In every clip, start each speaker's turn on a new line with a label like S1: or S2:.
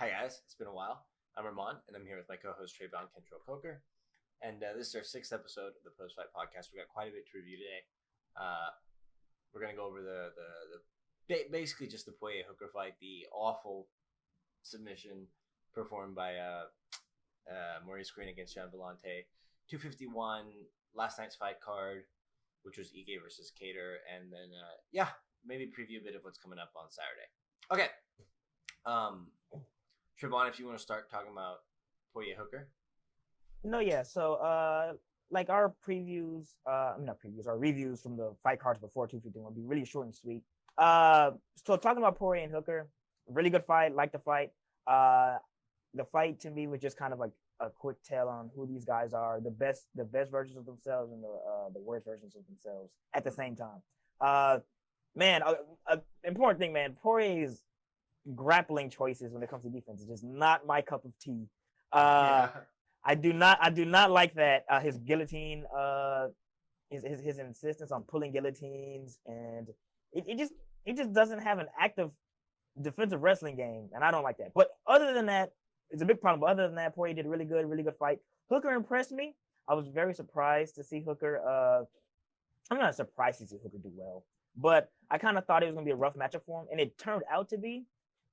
S1: Hi guys, it's been a while. I'm Ramon, and I'm here with my co-host Trayvon Kentrell Coker, and this is our 6th episode of the Post Fight Podcast. We got quite a bit to review today. We're gonna go over the basically just the Porier Hooker fight, the awful submission performed by Maurice Green against Jean Vellante, 251 last night's fight card, which was Ige versus Cater, and then maybe preview a bit of what's coming up on Saturday. Okay. Trayvon, if you want to start talking about Porier Hooker.
S2: So our previews, our reviews from the fight cards before 251 will be really short and sweet. So talking about Porier and Hooker, really good fight, like the fight. The fight to me was just kind of like a quick tale on who these guys are, the best versions of themselves and the worst versions of themselves at the same time. Important thing, man, Poirier's grappling choices when it comes to defense is just not my cup of tea. I do not like that. His guillotine, his insistence on pulling guillotines, and it just doesn't have an active defensive wrestling game, and I don't like that. But other than that, it's a big problem. But other than that, Porier did a really good fight. Hooker impressed me. I was very surprised to see Hooker. I'm not surprised to see Hooker do well, but I kind of thought it was going to be a rough matchup for him, and it turned out to be.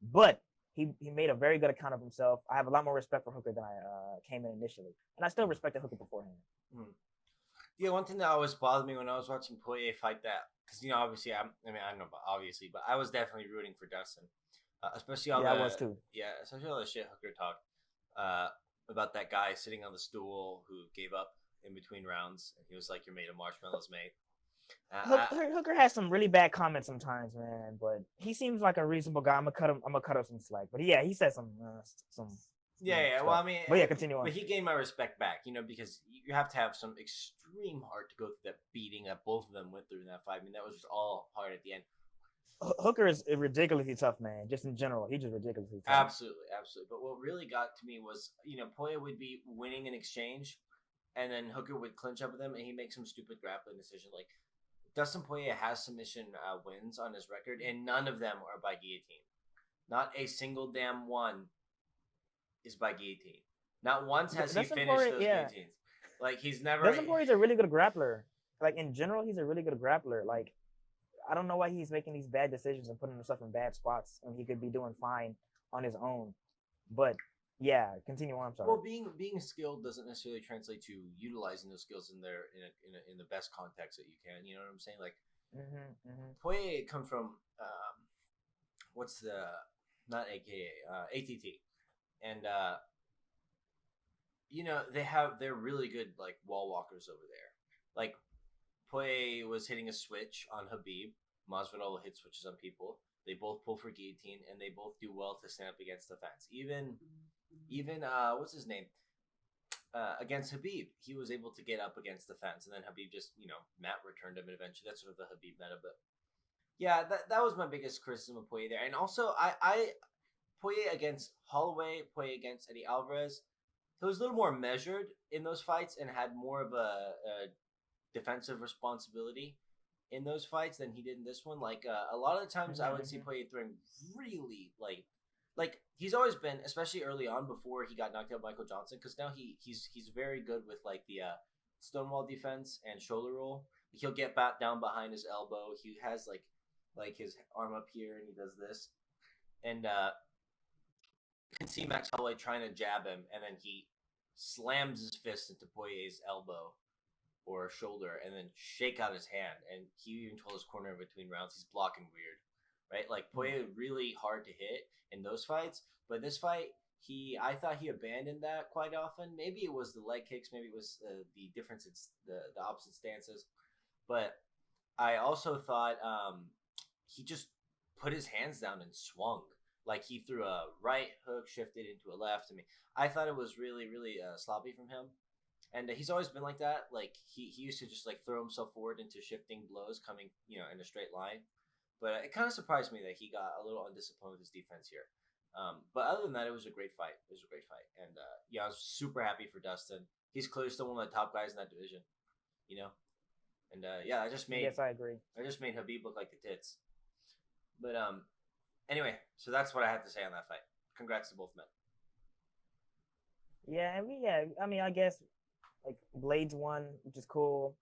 S2: But he made a very good account of himself. I have a lot more respect for Hooker than I came in initially, and I still respected Hooker beforehand.
S1: Yeah, one thing that always bothered me when I was watching Porier fight that, because obviously I don't know about obviously, but I was definitely rooting for Dustin, especially all
S2: I was too.
S1: Yeah, especially all the shit Hooker talked about that guy sitting on the stool who gave up in between rounds, and he was like, "You're made of marshmallows, mate."
S2: Hooker has some really bad comments sometimes, man, but he seems like a reasonable guy. I'm gonna cut up some slack, but yeah, he said some.
S1: Yeah. Well, I mean,
S2: but yeah, continue on.
S1: But he gained my respect back, because you have to have some extreme heart to go through that beating that both of them went through in that fight. I mean, that was just all hard at the end.
S2: Hooker is ridiculously tough, man. Just in general, he's just ridiculously tough.
S1: Absolutely. But what really got to me was, Porier would be winning an exchange, and then Hooker would clinch up with him, and he makes some stupid grappling decision. Like, Dustin Porier has submission wins on his record, and none of them are by guillotine. Not a single damn one is by guillotine. Not once has he finished those guillotines. Like, he's never...
S2: Dustin Poirier's a really good grappler. Like, in general, he's a really good grappler. Like, I don't know why he's making these bad decisions and putting himself in bad spots when he could be doing fine on his own. But, yeah, continue on. I'm sorry.
S1: Well, being skilled doesn't necessarily translate to utilizing those skills in the best context that you can. You know what I'm saying? Like, Porier come from ATT, and they're really good like wall walkers over there. Like, Porier was hitting a switch on Khabib. Masvidal will hit switches on people. They both pull for guillotine, and they both do well to stand up against the fence. Even what's his name? Against Khabib, he was able to get up against the fence, and then Khabib just, mat returned him, and eventually that's sort of the Khabib meta. But yeah, that was my biggest criticism of Porier there. And also, Porier against Holloway, Porier against Eddie Alvarez, he was a little more measured in those fights and had more of a defensive responsibility in those fights than he did in this one. Like, a lot of the times I would see Porier throwing really like he's always been, especially early on before he got knocked out by Michael Johnson, because now he's very good with like the stonewall defense and shoulder roll. He'll get back down behind his elbow. He has like his arm up here, and he does this, and you can see Max Holloway trying to jab him, and then he slams his fist into Poirier's elbow or shoulder, and then shake out his hand. And he even told his corner in between rounds he's blocking weird, right? Like, Porier really hard to hit in those fights, but this fight I thought he abandoned that quite often. Maybe it was the leg kicks, maybe it was the difference in the opposite stances, but I also thought he just put his hands down and swung. Like, he threw a right hook, shifted into a left. I mean, I thought it was really, really sloppy from him. And he's always been like that. Like, he used to just, like, throw himself forward into shifting blows coming, in a straight line. But it kind of surprised me that he got a little undisciplined with his defense here. But other than that, it was a great fight. And, I was super happy for Dustin. He's clearly still one of the top guys in that division, And, I just made...
S2: Yes, I agree.
S1: I just made Khabib look like the tits. But, anyway, so that's what I had to say on that fight. congrats to both men.
S2: Yeah, I mean, I guess like Blades won, which is cool.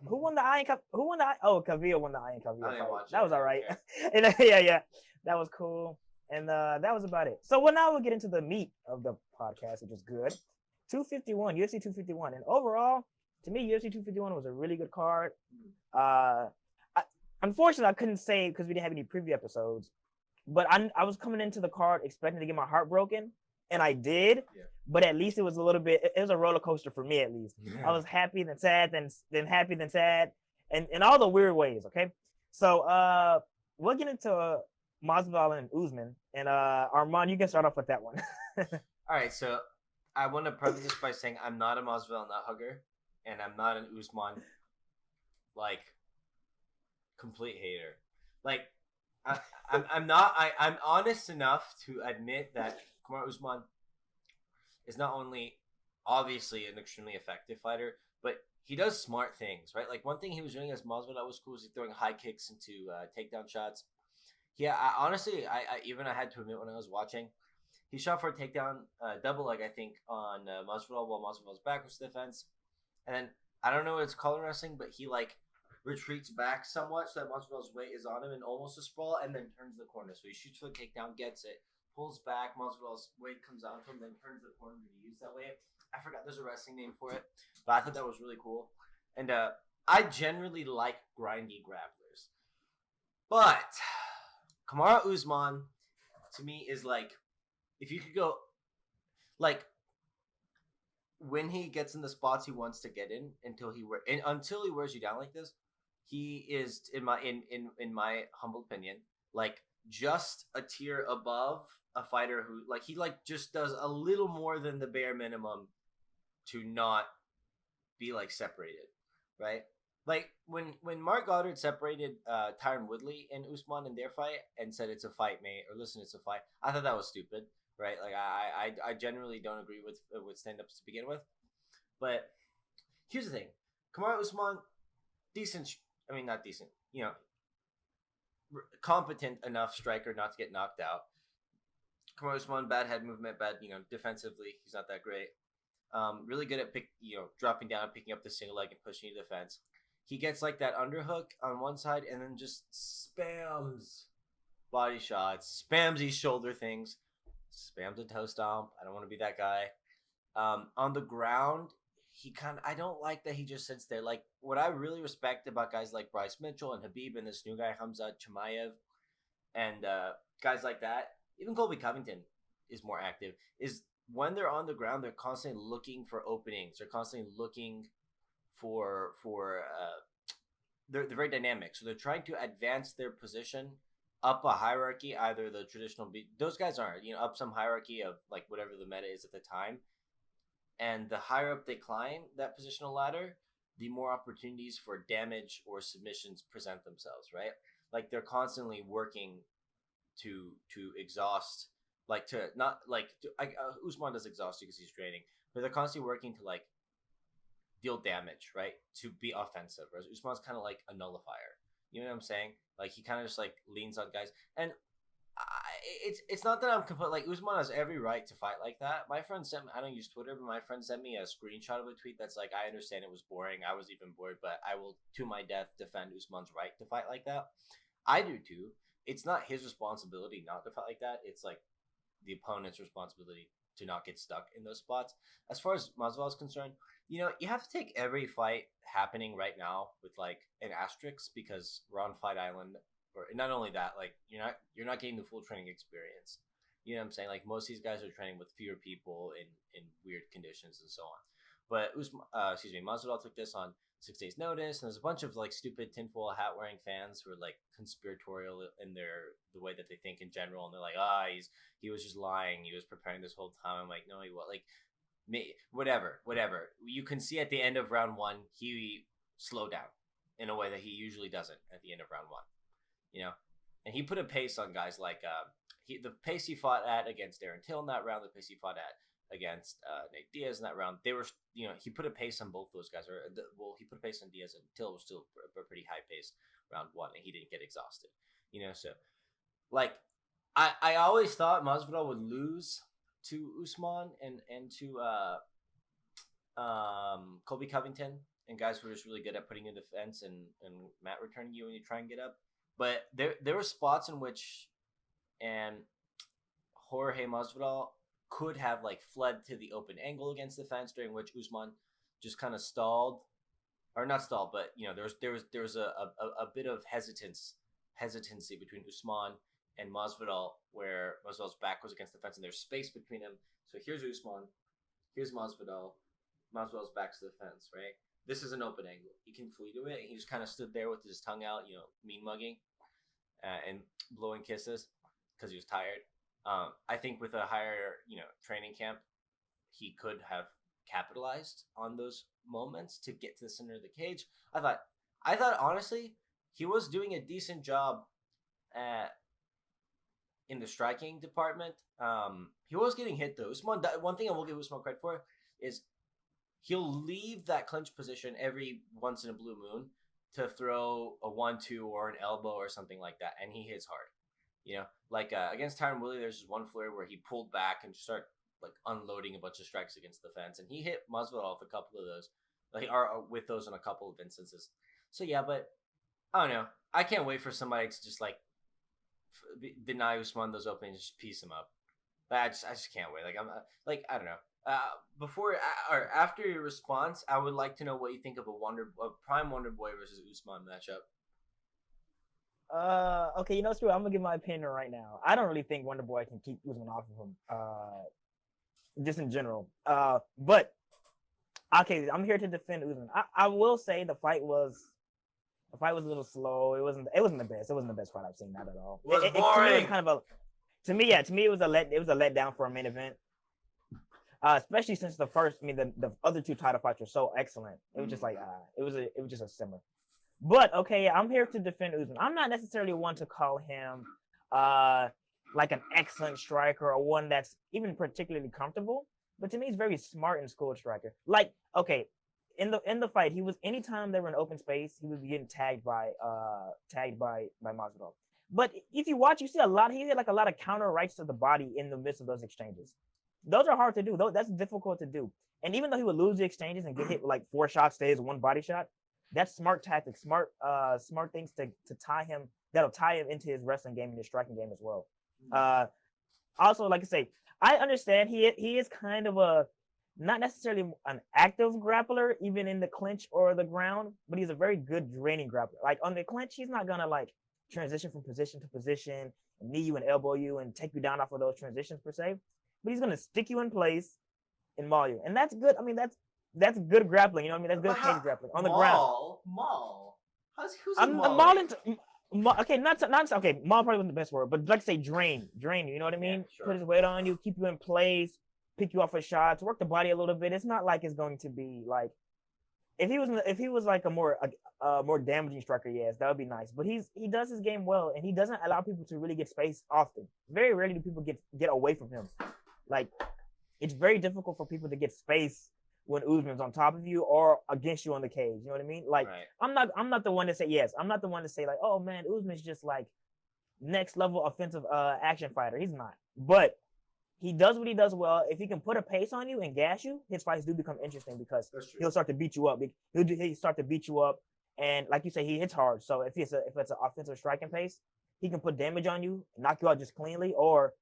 S2: Who won the Iron Cup? Who won the? Oh, Cavill won the Iron Cup.
S1: I didn't watch it.
S2: That was all right. And, yeah, that was cool. And that was about it. So now we'll get into the meat of the podcast, which is good. 251, UFC 251, and overall, to me, UFC 251 was a really good card. Unfortunately, I couldn't say because we didn't have any preview episodes, but I was coming into the card expecting to get my heart broken, and I did.
S1: Yeah.
S2: But at least it was a little bit. It was a roller coaster for me, at least.
S1: Yeah.
S2: I was happy, then sad, then happy, then sad, and in all the weird ways. Okay, so we'll get into Masvidal and Usman, and Armand, you can start off with that one.
S1: All right, so I want to preface this by saying I'm not a Masvidal nut hugger, and I'm not an Usman like complete hater. Like I'm not. I'm honest enough to admit that Kamaru Usman is not only obviously an extremely effective fighter, but he does smart things, right? Like one thing he was doing as Masvidal was cool was throwing high kicks into takedown shots. Yeah, honestly, I had to admit when I was watching, he shot for a takedown double leg, I think, on Masvidal while Masvidal's back was defense, and then I don't know what it's called in wrestling, but he like retreats back somewhat so that Masvidal's weight is on him and almost a sprawl, and then turns the corner. So he shoots for the takedown, gets it, pulls back, Masvidal's weight comes onto him, then turns the corner to use that way. I forgot there's a wrestling name for it, but I thought that was really cool. And I generally like grindy grapplers. But Kamaru Usman, to me, is like, if you could go, like, when he gets in the spots he wants to get in until he wears you down like this, he is, in my humble opinion, like just a tier above a fighter who like he like just does a little more than the bare minimum to not be like separated, right? Like when Mark Goddard separated Tyron Woodley and Usman in their fight and said it's a fight, mate, or listen, it's a fight. I thought that was stupid, right? Like I generally don't agree with stand-ups to begin with. But here's the thing: Kamaru Usman, decent. I mean, not decent. You know, competent enough striker not to get knocked out. Kamaru Usman, bad head movement, bad. You know, defensively, he's not that great. Really good at dropping down, picking up the single leg, and pushing to defense. He gets like that underhook on one side, and then just spams body shots, spams these shoulder things, spams a toe stomp. I don't want to be that guy. On the ground, I don't like that he just sits there. Like, what I really respect about guys like Bryce Mitchell and Habib and this new guy, Hamza Chimaev, and guys like that, even Colby Covington is more active, is when they're on the ground, they're constantly looking for openings. They're constantly looking for they're very dynamic. So they're trying to advance their position up a hierarchy, either the traditional those guys aren't, up some hierarchy of like whatever the meta is at the time. And the higher up they climb that positional ladder, the more opportunities for damage or submissions present themselves, right? Like they're constantly working to exhaust, like to not like Usman does exhaust you because he's training, but they're constantly working to like deal damage, right? To be offensive. Whereas Usman's kind of like a nullifier. You know what I'm saying? Like he kind of just like leans on guys, and it's not that I'm complete. Like Usman has every right to fight like that. My friend sent me, I don't use Twitter, but my friend sent me a screenshot of a tweet that's like, I understand it was boring. I was even bored, but I will to my death defend Usman's right to fight like that. I do too. It's not his responsibility not to fight like that. It's like the opponent's responsibility to not get stuck in those spots. As far as Masvidal is concerned, you have to take every fight happening right now with like an asterisk because we're on Fight Island. Or not only that, like you're not getting the full training experience. You know what I'm saying? Like most of these guys are training with fewer people in weird conditions and so on. But Masvidal took this on 6 days notice, and there's a bunch of like stupid tinfoil hat wearing fans who are like conspiratorial in the way that they think in general, and they're like, he was just lying, he was preparing this whole time. I'm like, no, he was like, whatever. You can see at the end of round one, he slowed down in a way that he usually doesn't at the end of round one. And he put a pace on guys like the pace he fought at against Darren Till in that round, the pace he fought at against Nate Diaz in that round. They were, he put a pace on both those guys. He put a pace on Diaz, and Till was still a pretty high pace round one, and he didn't get exhausted. So like I always thought Masvidal would lose to Usman and to Colby Covington and guys who are just really good at putting in defense and mat returning you when you try and get up. But there were spots in which and Jorge Masvidal could have like fled to the open angle against the fence, during which Usman just kind of stalled, or not stalled, but there was a bit of hesitancy between Usman and Masvidal, where Masvidal's back was against the fence and there's space between them. So here's Usman, here's Masvidal's back to the fence, right? This is an open angle. He can flee to it, and he just kind of stood there with his tongue out, mean mugging and blowing kisses because he was tired. I think with a higher, training camp, he could have capitalized on those moments to get to the center of the cage. I thought honestly, he was doing a decent job in the striking department. He was getting hit though. Usman, one thing I will give Usman credit for is he'll leave that clinch position every once in a blue moon to throw a 1-2 or an elbow or something like that, and he hits hard. Like against Tyron Woodley, there's just one flare where he pulled back and just started like unloading a bunch of strikes against the fence, and he hit Masvidal off a couple of those, with those in a couple of instances. So yeah, but I don't know. I can't wait for somebody to just like deny Usman those openings, just piece him up. I just can't wait. I don't know. Before or after your response, I would like to know what you think of a Prime Wonder Boy versus Usman matchup.
S2: Okay, screw it. I'm gonna give my opinion right now. I don't really think Wonder Boy can keep Usman off of him. Just in general. But okay, I'm here to defend Usman. I will say the fight was a little slow. It wasn't the best. It wasn't the best fight I've seen. Not at all.
S1: Boring.
S2: To me, it was kind of to me, it was a letdown for a main event. Especially since the other two title fights were so excellent. It was just like it was just a simmer. But okay, I'm here to defend Usman. I'm not necessarily one to call him like an excellent striker or one that's even particularly comfortable. But to me, he's very smart and skilled striker. Like, okay, in the fight, he was anytime they were in open space, he would be getting tagged by Masvidal. But if you watch, you see he had like a lot of counter rights to the body in the midst of those exchanges. Those are hard to do. That's difficult to do. And even though he would lose the exchanges and get hit with like 4 shots, stays 1 body shot, that's smart tactics, smart things to tie him. That'll tie him into his wrestling game and his striking game as well. Also, like I say, I understand he is kind of a not necessarily an active grappler, even in the clinch or the ground, but he's a very good draining grappler. Like on the clinch, he's not gonna like transition from position to position, and knee you and elbow you and take you down off of those transitions per se. But he's gonna stick you in place and maul you, and that's good. I mean, that's good grappling. You know what I mean? That's good cage grappling on the ground.
S1: Maul. Who's
S2: I'm mauling? Okay, not okay. Maul probably wasn't the best word, but like say drain. You know what I mean?
S1: Yeah, sure.
S2: Put his weight on you, keep you in place, pick you off of shots, work the body a little bit. It's not like it's going to be like if he was like a more damaging striker, yes, that would be nice. But he does his game well, and he doesn't allow people to really get space often. Very rarely do people get away from him. Like it's very difficult for people to get space when Usman's on top of you or against you on the cage. You know what I mean? Like
S1: right.
S2: I'm not the one to say yes. I'm not the one to say like, oh man, Usman's just like next level offensive action fighter. He's not. But he does what he does well. If he can put a pace on you and gas you, his fights do become interesting because he'll start to beat you up. He'll start to beat you up, and like you say, he hits hard. So if it's an offensive striking pace, he can put damage on you, knock you out just cleanly, or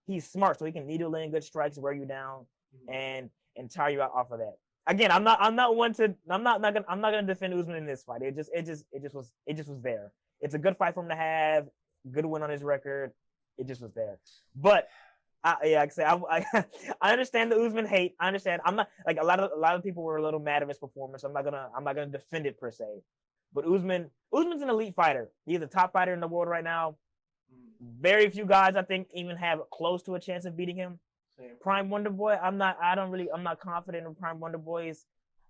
S2: he's smart, so he can needle in good strikes, wear you down, and tire you out off of that. Again, I'm not gonna defend Usman in this fight. It just was there. It's a good fight for him to have, good win on his record. It just was there. But I understand the Usman hate. I understand. I'm not like a lot of people were a little mad at his performance. I'm not gonna defend it per se. But Usman's an elite fighter. He's a top fighter in the world right now. Very few guys I think even have close to a chance of beating him.
S1: Same.
S2: Prime Wonder Boy, I'm not confident in Prime Wonder Boy's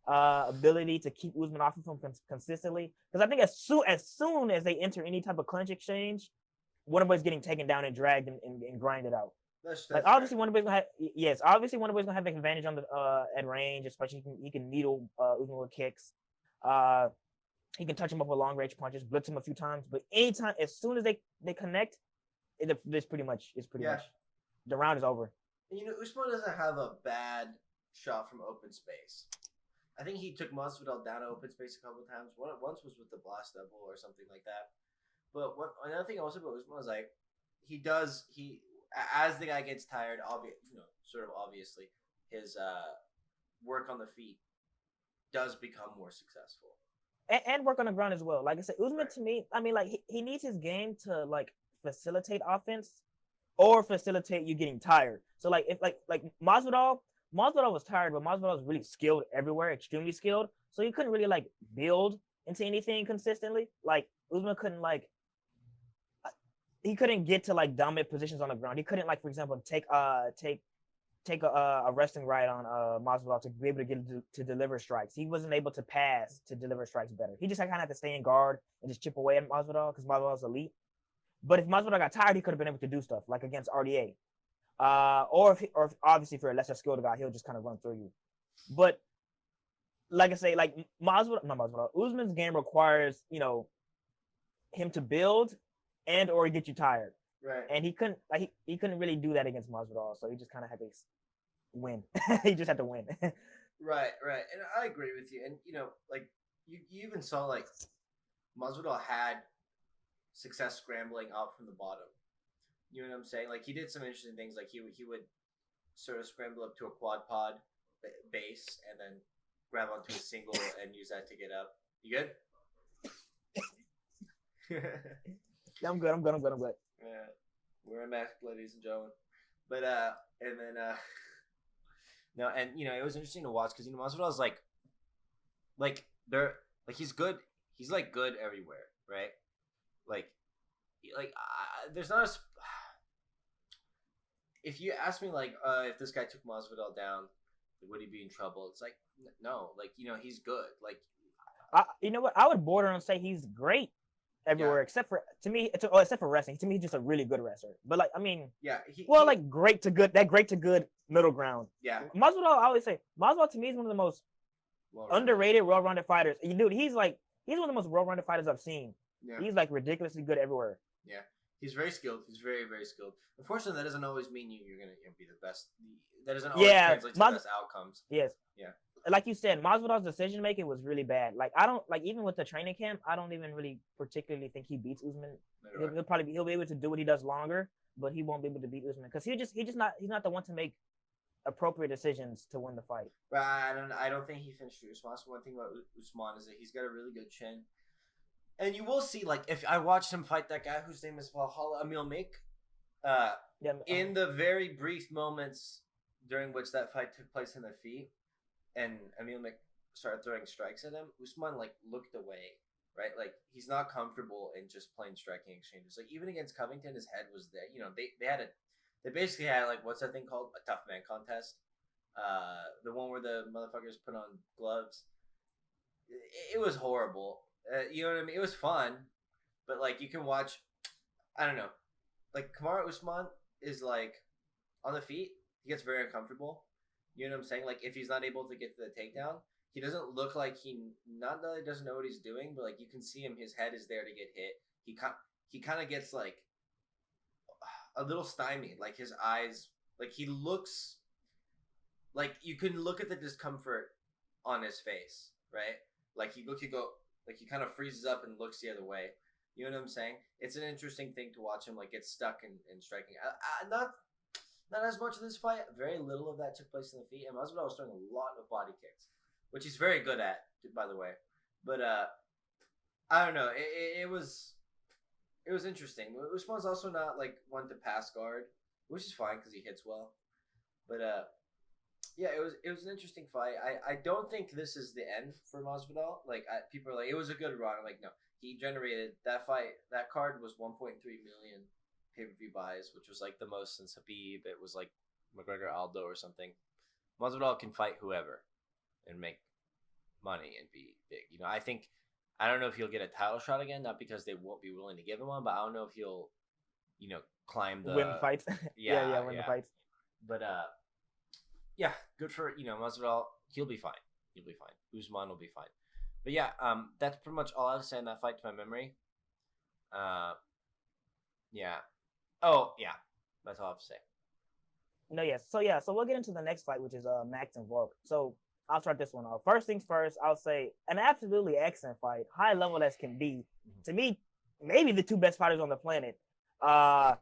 S2: ability to keep Usman off of him consistently. Because I think as soon as they enter any type of clinch exchange, Wonder Boy's getting taken down and dragged and grinded out.
S1: That's
S2: like obviously Wonder Boy's gonna have an advantage on the at range, especially he can needle Usman with kicks. He can touch him up with long range punches, blitz him a few times, but anytime as soon as they connect, This pretty much
S1: Yeah.
S2: much the round is over.
S1: And, Usman doesn't have a bad shot from open space. I think he took Masvidal down to open space a couple of times. Once was with the blast double or something like that. But another thing also about Usman is like he as the guy gets tired, obviously his work on the feet does become more successful.
S2: And work on the ground as well. Like I said, Usman
S1: Right.
S2: to me, I mean, like he needs his game to like facilitate offense or facilitate you getting tired. So like if like Masvidal was tired, but Masvidal was really skilled everywhere, extremely skilled. So he couldn't really like build into anything consistently. Like Usman couldn't he couldn't get to like dominant positions on the ground. He couldn't like, for example, take a resting right on Masvidal to be able to get to deliver strikes. He wasn't able to pass to deliver strikes better. He just kind of had to stay in guard and just chip away at Masvidal because Masvidal's elite. But if Masvidal got tired, he could have been able to do stuff like against RDA. Or if obviously if you're a lesser skilled guy, he'll just kind of run through you. But like I say, like Usman's game requires him to build and or get you tired.
S1: Right.
S2: And he couldn't really do that against Masvidal, so he just kind of had to win. He just had to win.
S1: Right. And I agree with you. And like you even saw like Masvidal had success scrambling out from the bottom. You know what I'm saying? Like he did some interesting things. Like he would sort of scramble up to a quad pod base and then grab onto a single and use that to get up. You good?
S2: I'm good.
S1: Yeah, we're a mask, ladies and gentlemen. But and then no, and it was interesting to watch because Masvidal's like he's good. He's like good everywhere, right? There's not a. If you ask me like if this guy took Masvidal down, would he be in trouble? It's like no, he's good. Like,
S2: you know what? I would border and say he's great everywhere, except for wrestling. To me, he's just a really good wrestler. But like, I mean, great to good middle ground.
S1: Yeah.
S2: Masvidal, I always say Masvidal to me is one of the most underrated, well-rounded fighters. Dude, he's one of the most well-rounded fighters I've seen. Yeah. He's like ridiculously good everywhere.
S1: Yeah. He's very skilled. He's very, very skilled. Unfortunately, that doesn't always mean you're gonna be the best. That doesn't always translate to the best outcomes.
S2: Yes.
S1: Yeah.
S2: Like you said, Masvidal's decision making was really bad. Like I don't even with the training camp, I don't even really particularly think he beats Usman. He'll be able to do what he does longer, but he won't be able to beat Usman because he's not the one to make appropriate decisions to win the fight.
S1: But I don't think he finished Usman. One thing about Usman is that he's got a really good chin. And you will see, like, if I watched him fight that guy whose name is Valhalla Emil Mik, in the very brief moments during which that fight took place in the feet, and Emil Mik started throwing strikes at him, Usman, like, looked away, right? Like, he's not comfortable in just plain striking exchanges. Like, even against Covington, his head was there. They basically had, like, what's that thing called? A tough man contest. The one where the motherfuckers put on gloves. It was horrible. You know what I mean? It was fun, but like you can watch. I don't know. Like Kamaru Usman is like on the feet. He gets very uncomfortable. You know what I'm saying? Like if he's not able to get to the takedown, he doesn't look like not that he doesn't know what he's doing, but like you can see him. His head is there to get hit. He kind of gets like a little stymied. Like his eyes, like he looks like you can look at the discomfort on his face, right? Like he go. Like he kind of freezes up and looks the other way. You know what I'm saying? It's an interesting thing to watch him like get stuck in striking. Not as much of this fight. Very little of that took place in the feet. And Masvidal was throwing a lot of body kicks, which he's very good at, by the way. But I don't know. It was interesting. Usman's also not like one to pass guard, which is fine because he hits well. But yeah, it was an interesting fight. I don't think this is the end for Masvidal. Like people are like, it was a good run. I'm like, no, he generated that fight. That card was 1.3 million pay-per-view buys, which was like the most since Habib. It was like McGregor Aldo or something. Masvidal can fight whoever and make money and be big. I don't know if he'll get a title shot again, not because they won't be willing to give him one, but I don't know if he'll, climb the
S2: win fights. Win the fights.
S1: But yeah, good for Masvidal. He'll be fine. Usman will be fine. But yeah, that's pretty much all I have to say on that fight to my memory. Yeah, Oh yeah, that's all I have to say.
S2: No, yes. So we'll get into the next fight, which is Max and Volk. So I'll start this one off. First things first, I'll say an absolutely excellent fight, high level as can be. To me, maybe the two best fighters on the planet. Uh,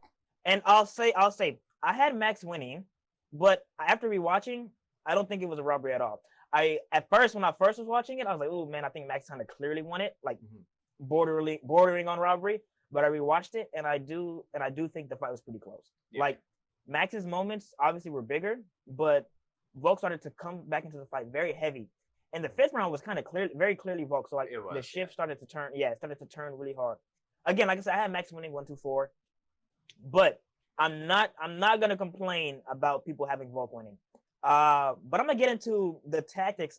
S2: and I'll say, I had Max winning, but after rewatching, I don't think it was a robbery at all. At first when I first was watching it, I was like, oh man, I think Max kind of clearly won it, like bordering on robbery. But I rewatched it, and I do think the fight was pretty close.
S1: Yeah.
S2: Like Max's moments obviously were bigger, but Volk started to come back into the fight very heavy. And the fifth round was kind of very clearly Volk. So like the shift started to turn, it started to turn really hard. Again, like I said, I had Max winning 1-2-4, but I'm not gonna complain about people having Volk winning. But I'm gonna get into the tactics.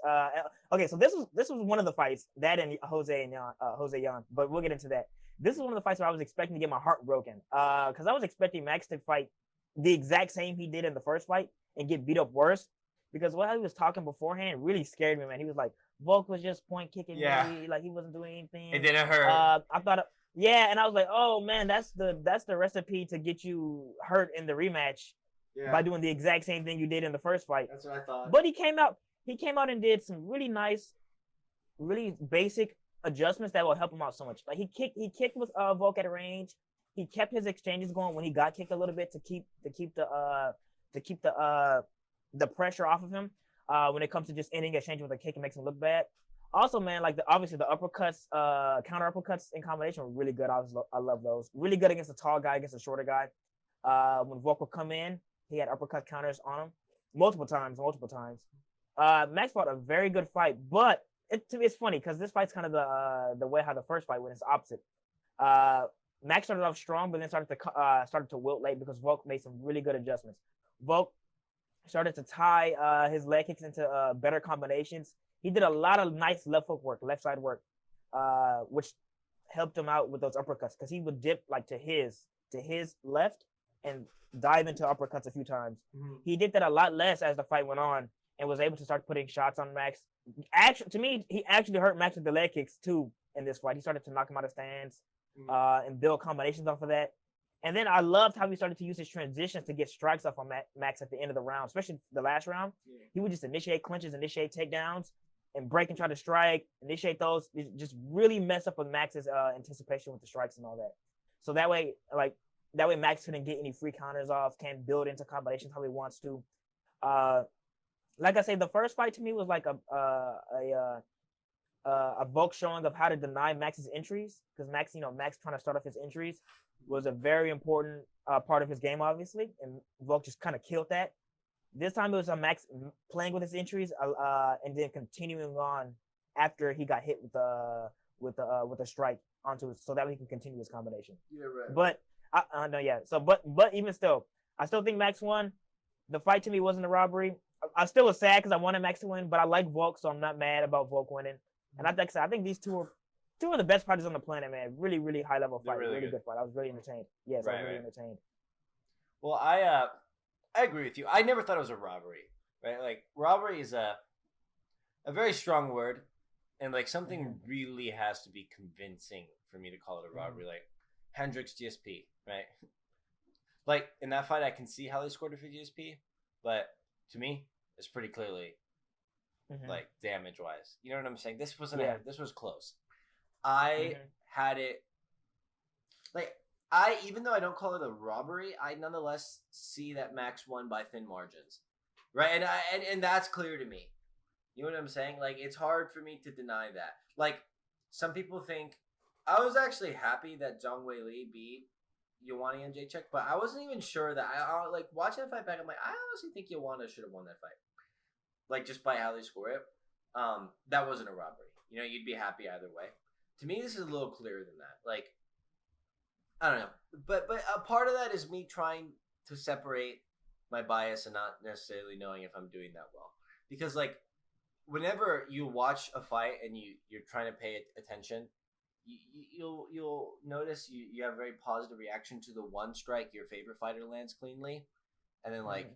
S2: Okay, so this was one of the fights, that and Jose Yan, but we'll get into that. This is one of the fights where I was expecting to get my heart broken. Because I was expecting Max to fight the exact same he did in the first fight and get beat up worse. Because what he was talking beforehand really scared me, man. He was like, Volk was just point kicking me, like he wasn't doing anything.
S1: It didn't hurt.
S2: I thought, and I was like, oh man, that's the recipe to get you hurt in the rematch by doing the exact same thing you did in the first fight.
S1: That's what I thought.
S2: But he came out and did some really nice, really basic adjustments that will help him out so much. Like he kicked with Volk at range. He kept his exchanges going when he got kicked a little bit to keep the pressure off of him. When it comes to just ending exchange with a kick, it makes him look bad. Also, man, like obviously the uppercuts, counter uppercuts in combination were really good. I love those. Really good against a tall guy, against a shorter guy. When Volk would come in, he had uppercut counters on him multiple times. Max fought a very good fight, but to me it's funny because this fight's kind of the way how the first fight went. It's opposite. Max started off strong, but then started to wilt late because Volk made some really good adjustments. Volk started to tie his leg kicks into better combinations. He did a lot of nice left hook work, left side work, which helped him out with those uppercuts because he would dip like to his left and dive into uppercuts a few times. Mm-hmm. He did that a lot less as the fight went on and was able to start putting shots on Max. Actually, to me, he actually hurt Max with the leg kicks too in this fight. He started to knock him out of stands and build combinations off of that. And then I loved how he started to use his transitions to get strikes off on Max at the end of the round, especially the last round. Yeah. He would just initiate clinches, initiate takedowns, and break and try to strike, initiate those, just really mess up with Max's anticipation with the strikes and all that. So that way Max couldn't get any free counters off, can't build into combinations how he wants to. Like I say, the first fight to me was like a Volk showing of how to deny Max's entries, because Max trying to start off his entries was a very important part of his game, obviously, and Volk just kind of killed that. This time it was Max playing with his entries and then continuing on after he got hit with a strike onto it, so that he can continue his combination.
S1: Yeah, right.
S2: But but even still, I still think Max won. The fight to me wasn't a robbery. I still was sad because I wanted Max to win, but I like Volk, so I'm not mad about Volk winning. And I think these two are the best fighters on the planet, man. Really, really high level fight, really good fight. I was really entertained. Yes, I was really entertained.
S1: Well, I agree with you. I never thought it was a robbery, right? Like robbery is a very strong word, and like something really has to be convincing for me to call it a robbery. Like Hendricks GSP, right? Like in that fight, I can see how they scored it for GSP, but to me, it's pretty clearly like damage wise. You know what I'm saying? This wasn't. This was close. I had it. Like even though I don't call it a robbery, I nonetheless see that Max won by thin margins, right? And that's clear to me. You know what I'm saying? Like it's hard for me to deny that. Like some people think. I was actually happy that Zhang Wei Li beat Ioane and Jacek, but I wasn't even sure that I like watching the fight back. I'm like, I honestly think Ioane should have won that fight, like just by how they score it. That wasn't a robbery. You know, you'd be happy either way. To me, this is a little clearer than that. Like, I don't know, but a part of that is me trying to separate my bias and not necessarily knowing if I'm doing that well. Because like, whenever you watch a fight and you're trying to pay attention. You'll notice you have a very positive reaction to the one strike your favorite fighter lands cleanly, and then like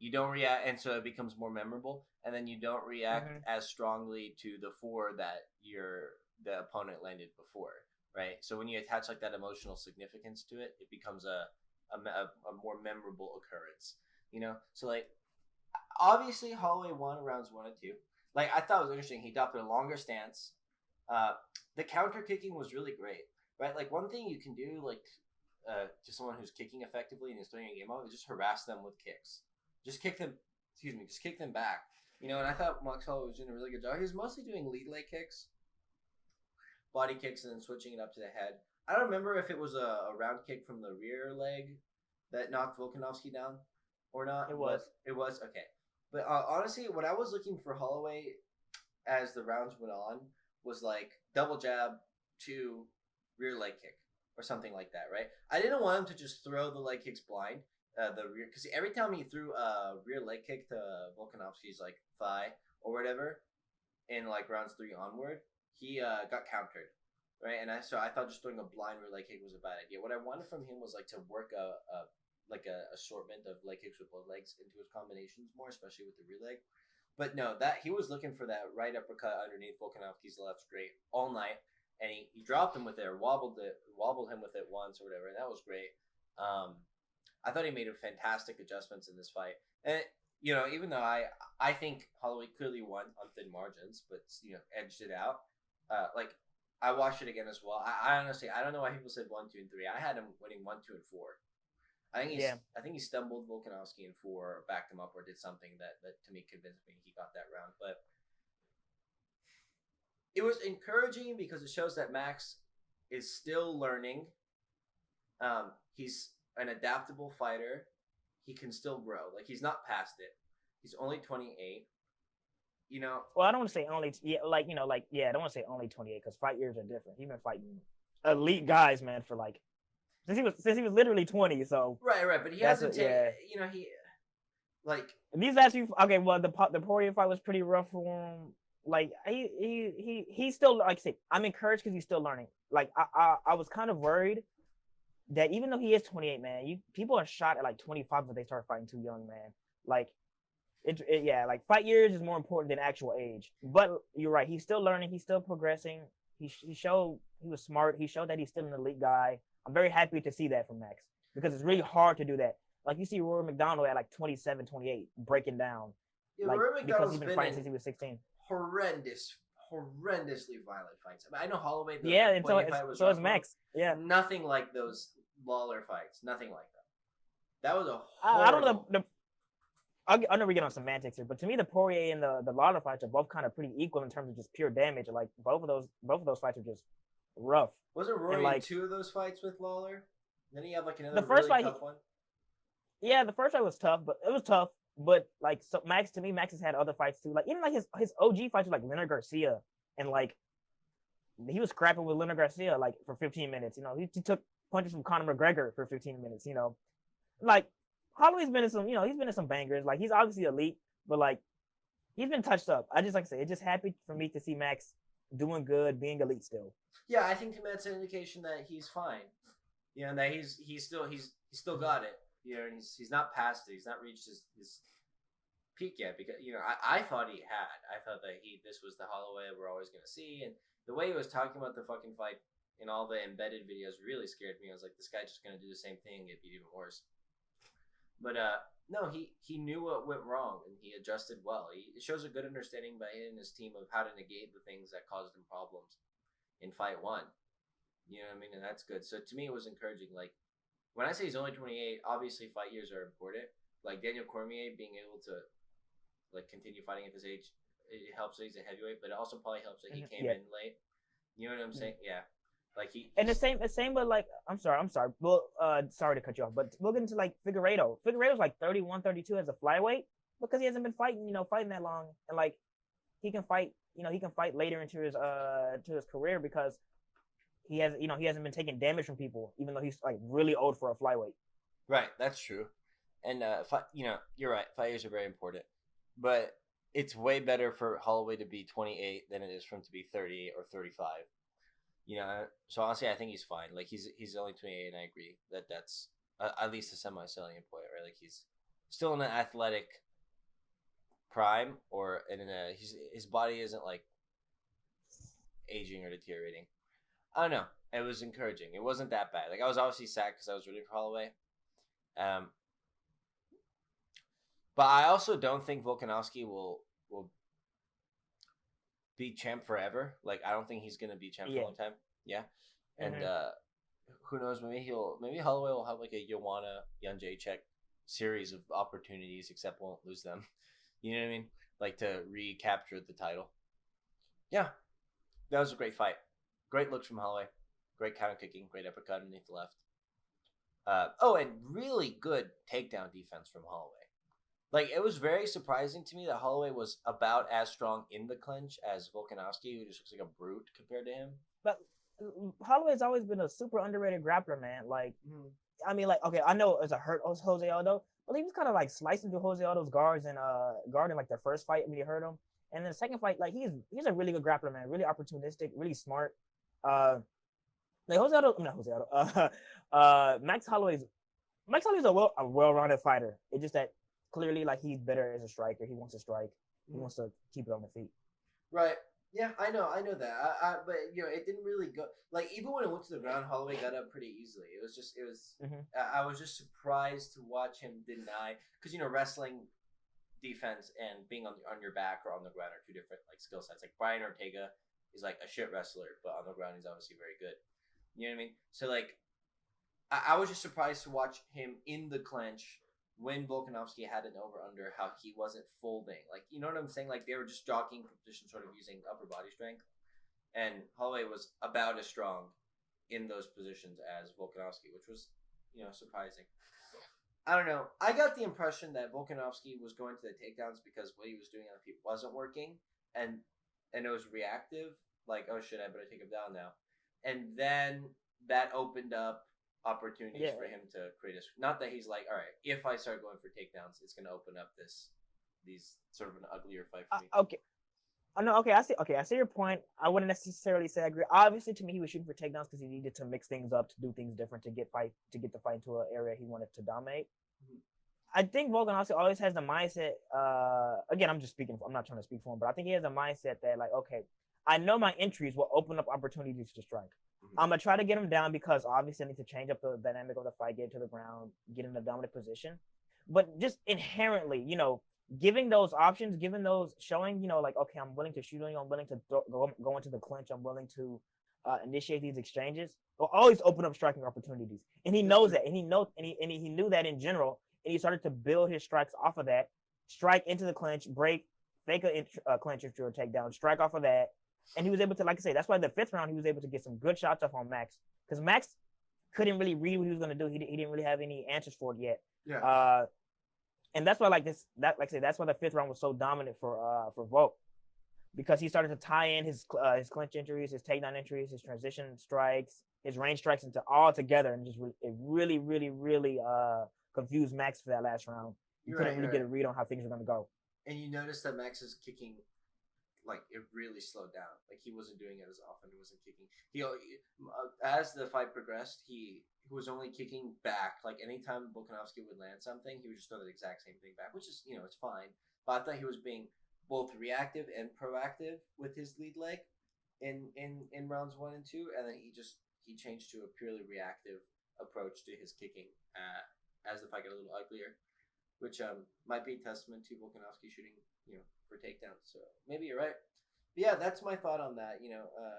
S1: you don't react, and so it becomes more memorable, and then you don't react as strongly to the four that the opponent landed before, right? So when you attach like that emotional significance to it, it becomes a a more memorable occurrence. So like obviously Holloway won rounds 1 and 2. Like I thought it was interesting. He adopted a longer stance. The counter kicking was really great, right? Like one thing you can do, like to someone who's kicking effectively and is throwing a game out, is just harass them with kicks. Just kick them. Excuse me. Just kick them back. And I thought Max Holloway was doing a really good job. He was mostly doing lead leg kicks, body kicks, and then switching it up to the head. I don't remember if it was a round kick from the rear leg that knocked Volkanovski down or not.
S2: It was.
S1: It was okay. But honestly, what I was looking for Holloway as the rounds went on was like double jab to rear leg kick or something like that, right? I didn't want him to just throw the leg kicks blind, the rear, because every time he threw a rear leg kick to Volkanovski's like thigh or whatever in like rounds 3 onward, he got countered, right? And so I thought just throwing a blind rear leg kick was a bad idea. What I wanted from him was like to work a assortment of leg kicks with both legs into his combinations more, especially with the rear leg. But no, that he was looking for that right uppercut underneath Volkanovski's left straight all night, and he dropped him with it, or wobbled him with it once or whatever, and that was great. I thought he made fantastic adjustments in this fight, and even though I think Holloway clearly won on thin margins, but edged it out. Like I watched it again as well. I honestly I don't know why people said 1, 2, and 3. I had him winning 1, 2, and 4. I think he stumbled Volkanovski in 4, or backed him up, or did something that to me convinced me he got that round. But it was encouraging because it shows that Max is still learning. He's an adaptable fighter. He can still grow. Like he's not past it. He's only 28.
S2: Well, I don't want to say only. I don't want to say only 28 because fight years are different. He's been fighting elite guys, man, for like. Since he was literally 20, so
S1: right, but he hasn't taken. He like
S2: these last few. Okay, well, the Porier fight was pretty rough for him. Like he's still, like I say, I'm encouraged because he's still learning. Like I was kind of worried that even though he is 28, man, people are shot at like 25 but they start fighting too young, man. Like like fight years is more important than actual age. But you're right, he's still learning, he's still progressing. He showed he was smart. He showed that he's still an elite guy. I'm very happy to see that from Max because it's really hard to do that. Like you see Rory McDonald at like 27, 28 breaking down.
S1: Yeah,
S2: like,
S1: Rory
S2: because
S1: McDonald's
S2: he's been fighting since he was 16.
S1: Horrendously violent fights. I know Holloway.
S2: And so is Max. Yeah,
S1: nothing like those Lawler fights. Nothing like that. That was a horrible.
S2: I don't know. I know we get on semantics here, but to me, the Porier and the Lawler fights are both kind of pretty equal in terms of just pure damage. Like both of those fights are just rough.
S1: Wasn't Rory in 2 of those fights with Lawler? Then he had like another
S2: the first
S1: really
S2: fight,
S1: tough one.
S2: Yeah, the first fight was tough, but it was tough. But like, so Max has had other fights too. Like even like his OG fights with like Leonard Garcia, and like he was scrapping with Leonard Garcia like for 15 minutes. He took punches from Conor McGregor for 15 minutes. Like Holloway's been in some bangers. Like he's obviously elite, but like he's been touched up. I just like to say, it's just happy for me to see Max doing good, being elite still.
S1: Yeah, I think that's an indication that he's fine. And that he's still got it. And he's not past it. He's not reached his peak yet. Because I thought he had. I thought that this was the Holloway we're always gonna see. And the way he was talking about the fucking fight in all the embedded videos really scared me. I was like, this guy's just gonna do the same thing. It'd be even worse. But no, he knew what went wrong and he adjusted well. It shows a good understanding by him and his team of how to negate the things that caused him problems in fight 1. You know what I mean? And that's good. So to me, it was encouraging. Like when I say he's only 28, obviously fight years are important. Like Daniel Cormier being able to like continue fighting at this age, it helps that he's a heavyweight, but it also probably helps that he came in late. You know what I'm saying? Yeah. Like
S2: the same, but like I'm sorry. Well, sorry to cut you off, but we'll get into like Figueiredo. Figueiredo's like 31, 32 as a flyweight because he hasn't been fighting that long, and like he can fight later into his career because he hasn't been taking damage from people, even though he's like really old for a flyweight.
S1: Right, that's true, and you're right. Fight years are very important, but it's way better for Holloway to be 28 than it is for him to be 38 or 35. So honestly, I think he's fine. Like he's only 28, and I agree that's at least a semi-salient point, right? Like he's still in an athletic prime, or his body isn't like aging or deteriorating. I don't know. It was encouraging. It wasn't that bad. Like I was obviously sad because I was rooting for Holloway, Um, but I also don't think Volkanovski will be champ forever. Like I don't think he's gonna be champ for a long time. Yeah, and who knows? Maybe Holloway will have like a Joanna Jędrzejczyk series of opportunities, except won't lose them. You know what I mean? Like to recapture the title. Yeah, that was a great fight. Great looks from Holloway. Great counter kicking. Great uppercut underneath the left. And really good takedown defense from Holloway. Like it was very surprising to me that Holloway was about as strong in the clinch as Volkanovski, who just looks like a brute compared to him.
S2: But Holloway's always been a super underrated grappler, man. Like, I mean, like, okay, I know it's a hurt Jose Aldo, but he was kind of like slicing through Jose Aldo's guards and guarding like their first fight when he hurt him, and then the second fight, like he's a really good grappler, man. Really opportunistic, really smart. Like Jose Aldo, not Jose Aldo. Max Holloway's a well-rounded fighter. It's just that clearly, like he's better as a striker. He wants to strike. He wants to keep it on the feet.
S1: Right. Yeah, I know that. But it didn't really go. Like even when it went to the ground, Holloway got up pretty easily. It was. I was just surprised to watch him deny because wrestling, defense, and being on your back or on the ground are two different like skill sets. Like Brian Ortega is like a shit wrestler, but on the ground he's obviously very good. You know what I mean? So like, I was just surprised to watch him in the clinch. When Volkanovski had an over-under, how he wasn't folding. Like, you know what I'm saying? Like, they were just jockeying for position, sort of using upper body strength. And Holloway was about as strong in those positions as Volkanovski, which was, surprising. I don't know. I got the impression that Volkanovski was going to the takedowns because what he was doing on feet wasn't working. And it was reactive. Like, oh, shit, I better take him down now. And then that opened up opportunities for him to create not that he's like, all right, if I start going for takedowns, it's going to open up these sort of an uglier fight for me.
S2: Okay. No, okay, I see. Okay, I see your point. I wouldn't necessarily say I agree. Obviously, to me, he was shooting for takedowns because he needed to mix things up, to do things different, to get the fight into an area he wanted to dominate. I think Volkanovski always has the mindset. Again, I'm just speaking. I'm not trying to speak for him, but I think he has a mindset that like, okay, I know my entries will open up opportunities to strike. I'm going to try to get him down because obviously I need to change up the dynamic of the fight, get to the ground, get in a dominant position. But just inherently, giving those options, giving those showing, like, okay, I'm willing to shoot on you. I'm willing to go into the clinch. I'm willing to initiate these exchanges. Will always open up striking opportunities. And he knows that. And he knew that in general. And he started to build his strikes off of that. Strike into the clinch, break, fake a clinch entry or takedown, strike off of that. And he was able to, like I say, that's why the fifth round he was able to get some good shots off on Max, because Max couldn't really read what he was going to do. He didn't really have any answers for it yet.
S1: Yeah.
S2: And that's why that's why the fifth round was so dominant for Volk, because he started to tie in his clinch entries, his takedown entries, his transition strikes, his range strikes into all together, and just it really confused Max for that last round. You couldn't really get a read on how things were going to go.
S1: And you notice that Max's kicking, like, it really slowed down. Like, he wasn't doing it as often. He wasn't kicking. As the fight progressed, he was only kicking back. Like, anytime Volkanovski would land something, he would just throw the exact same thing back, which is, it's fine. But I thought he was being both reactive and proactive with his lead leg in rounds 1 and 2, and then he changed to a purely reactive approach to his kicking as the fight got a little uglier, which might be a testament to Volkanovski shooting, for takedowns. So maybe you're right. But yeah, that's my thought on that.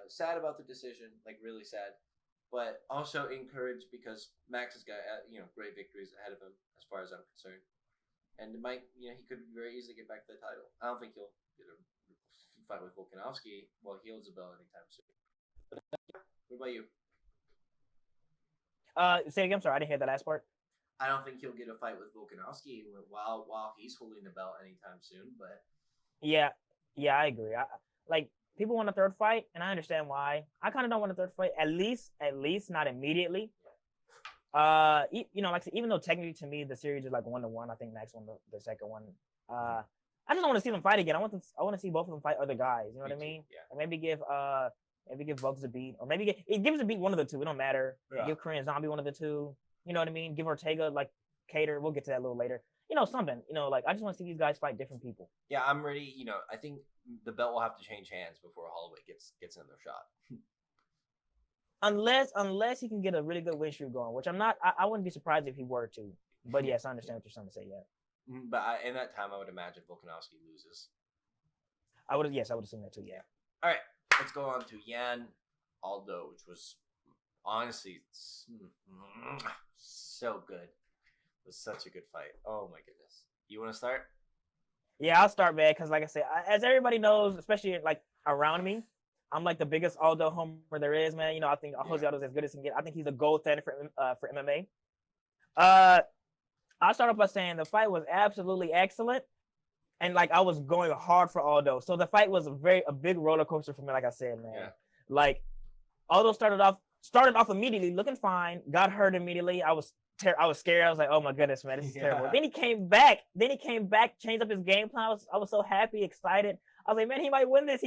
S1: Sad about the decision, like really sad, but also encouraged because Max has got great victories ahead of him as far as I'm concerned, and it might he could very easily get back to the title. I don't think he'll get a fight with Volkanovski while he holds the belt anytime soon. But what about you?
S2: Say again. I'm sorry, I didn't hear the last part.
S1: I don't think he'll get a fight with Volkanovski while he's holding the belt anytime soon, but.
S2: Yeah, I agree. Like people want a third fight, and I understand why. I kind of don't want a third fight, at least not immediately. Like even though technically to me the series is like 1-1, I think Max won the second one. I just don't want to see them fight again. I want to see both of them fight other guys. You know what I mean?
S1: Yeah.
S2: And maybe give Bugs a beat, or maybe give us a beat one of the two. It don't matter. Yeah. Give Korean Zombie one of the two. You know what I mean? Give Ortega like Cater. We'll get to that a little later. Something. Like I just want to see these guys fight different people.
S1: Yeah, I'm ready. I think the belt will have to change hands before Holloway gets another shot.
S2: Unless he can get a really good win streak going, which I'm not. I wouldn't be surprised if he were to. But yes, I understand what you're trying to say. Yeah,
S1: But in that time, I would imagine Volkanovski loses.
S2: I would assume that too. Yeah.
S1: All right, let's go on to Yan Aldo, which was honestly so good. It was such a good fight. Oh my goodness. You want to start?
S2: Yeah, I'll start, man, because like I said, as everybody knows, especially like around me, I'm like the biggest Aldo homer there is, man. I think Jose Aldo's as good as he can get. I think he's a gold standard for MMA. I'll start off by saying the fight was absolutely excellent, and like I was going hard for Aldo. So the fight was a big roller coaster for me, like I said, man. Yeah. Like Aldo started off immediately looking fine, got hurt immediately. I was scared. I was like, oh my goodness, man, this is terrible. Then he came back, changed up his game plan. I was so happy, excited. I was like, man, he might win this.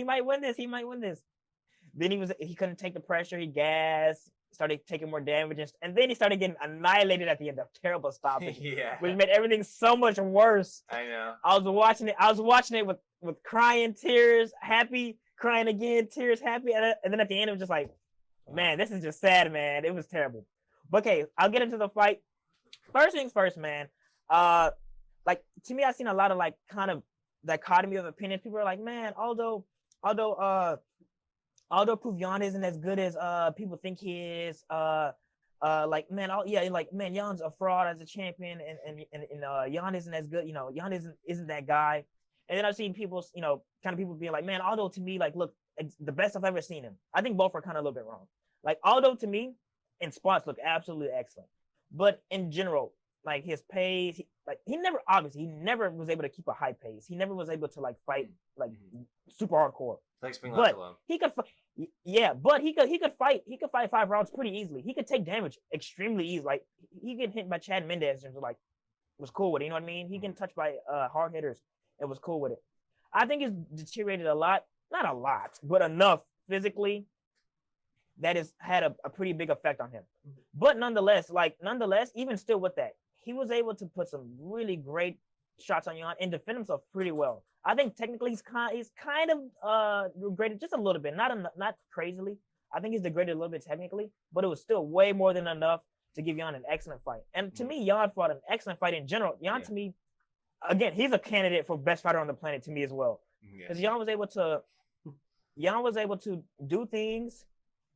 S2: Then he couldn't take the pressure. He gassed, started taking more damage, and then he started getting annihilated at the end of terrible stoppage, which made everything so much worse.
S1: I know.
S2: I was watching it with crying, tears, happy, crying again, tears, happy, and then at the end it was just like, man, this is just sad, man. It was terrible. But okay, I'll get into the fight. First things first, man. Like to me, I've seen a lot of like kind of dichotomy of opinions. People are like, man, Aldo proved Yan isn't as good as people think he is. Like man, man, Yan's a fraud as a champion, and Yan isn't as good. Yan isn't that guy. And then I've seen people, kind of people being like, man, Aldo to me, like, look, it's the best I've ever seen him. I think both are kind of a little bit wrong. Like Aldo to me, in spots look absolutely excellent, but in general, like his pace, he never was able to keep a high pace. He never was able to like fight like super hardcore.
S1: Thanks for being left alone.
S2: He could, but he could fight 5 rounds pretty easily. He could take damage extremely easy. Like he get hit by Chad Mendez and was cool with it. You know what I mean? He get touched by hard hitters and was cool with it. I think he's deteriorated a lot, not a lot, but enough physically that has had a pretty big effect on him. But nonetheless, even still with that, he was able to put some really great shots on Yan and defend himself pretty well. I think technically he's kind of degraded just a little bit, not crazily. I think he's degraded a little bit technically, but it was still way more than enough to give Yan an excellent fight. And to me, Yan fought an excellent fight in general. Yan to me, again, he's a candidate for best fighter on the planet to me as well. Because Yan was able to do things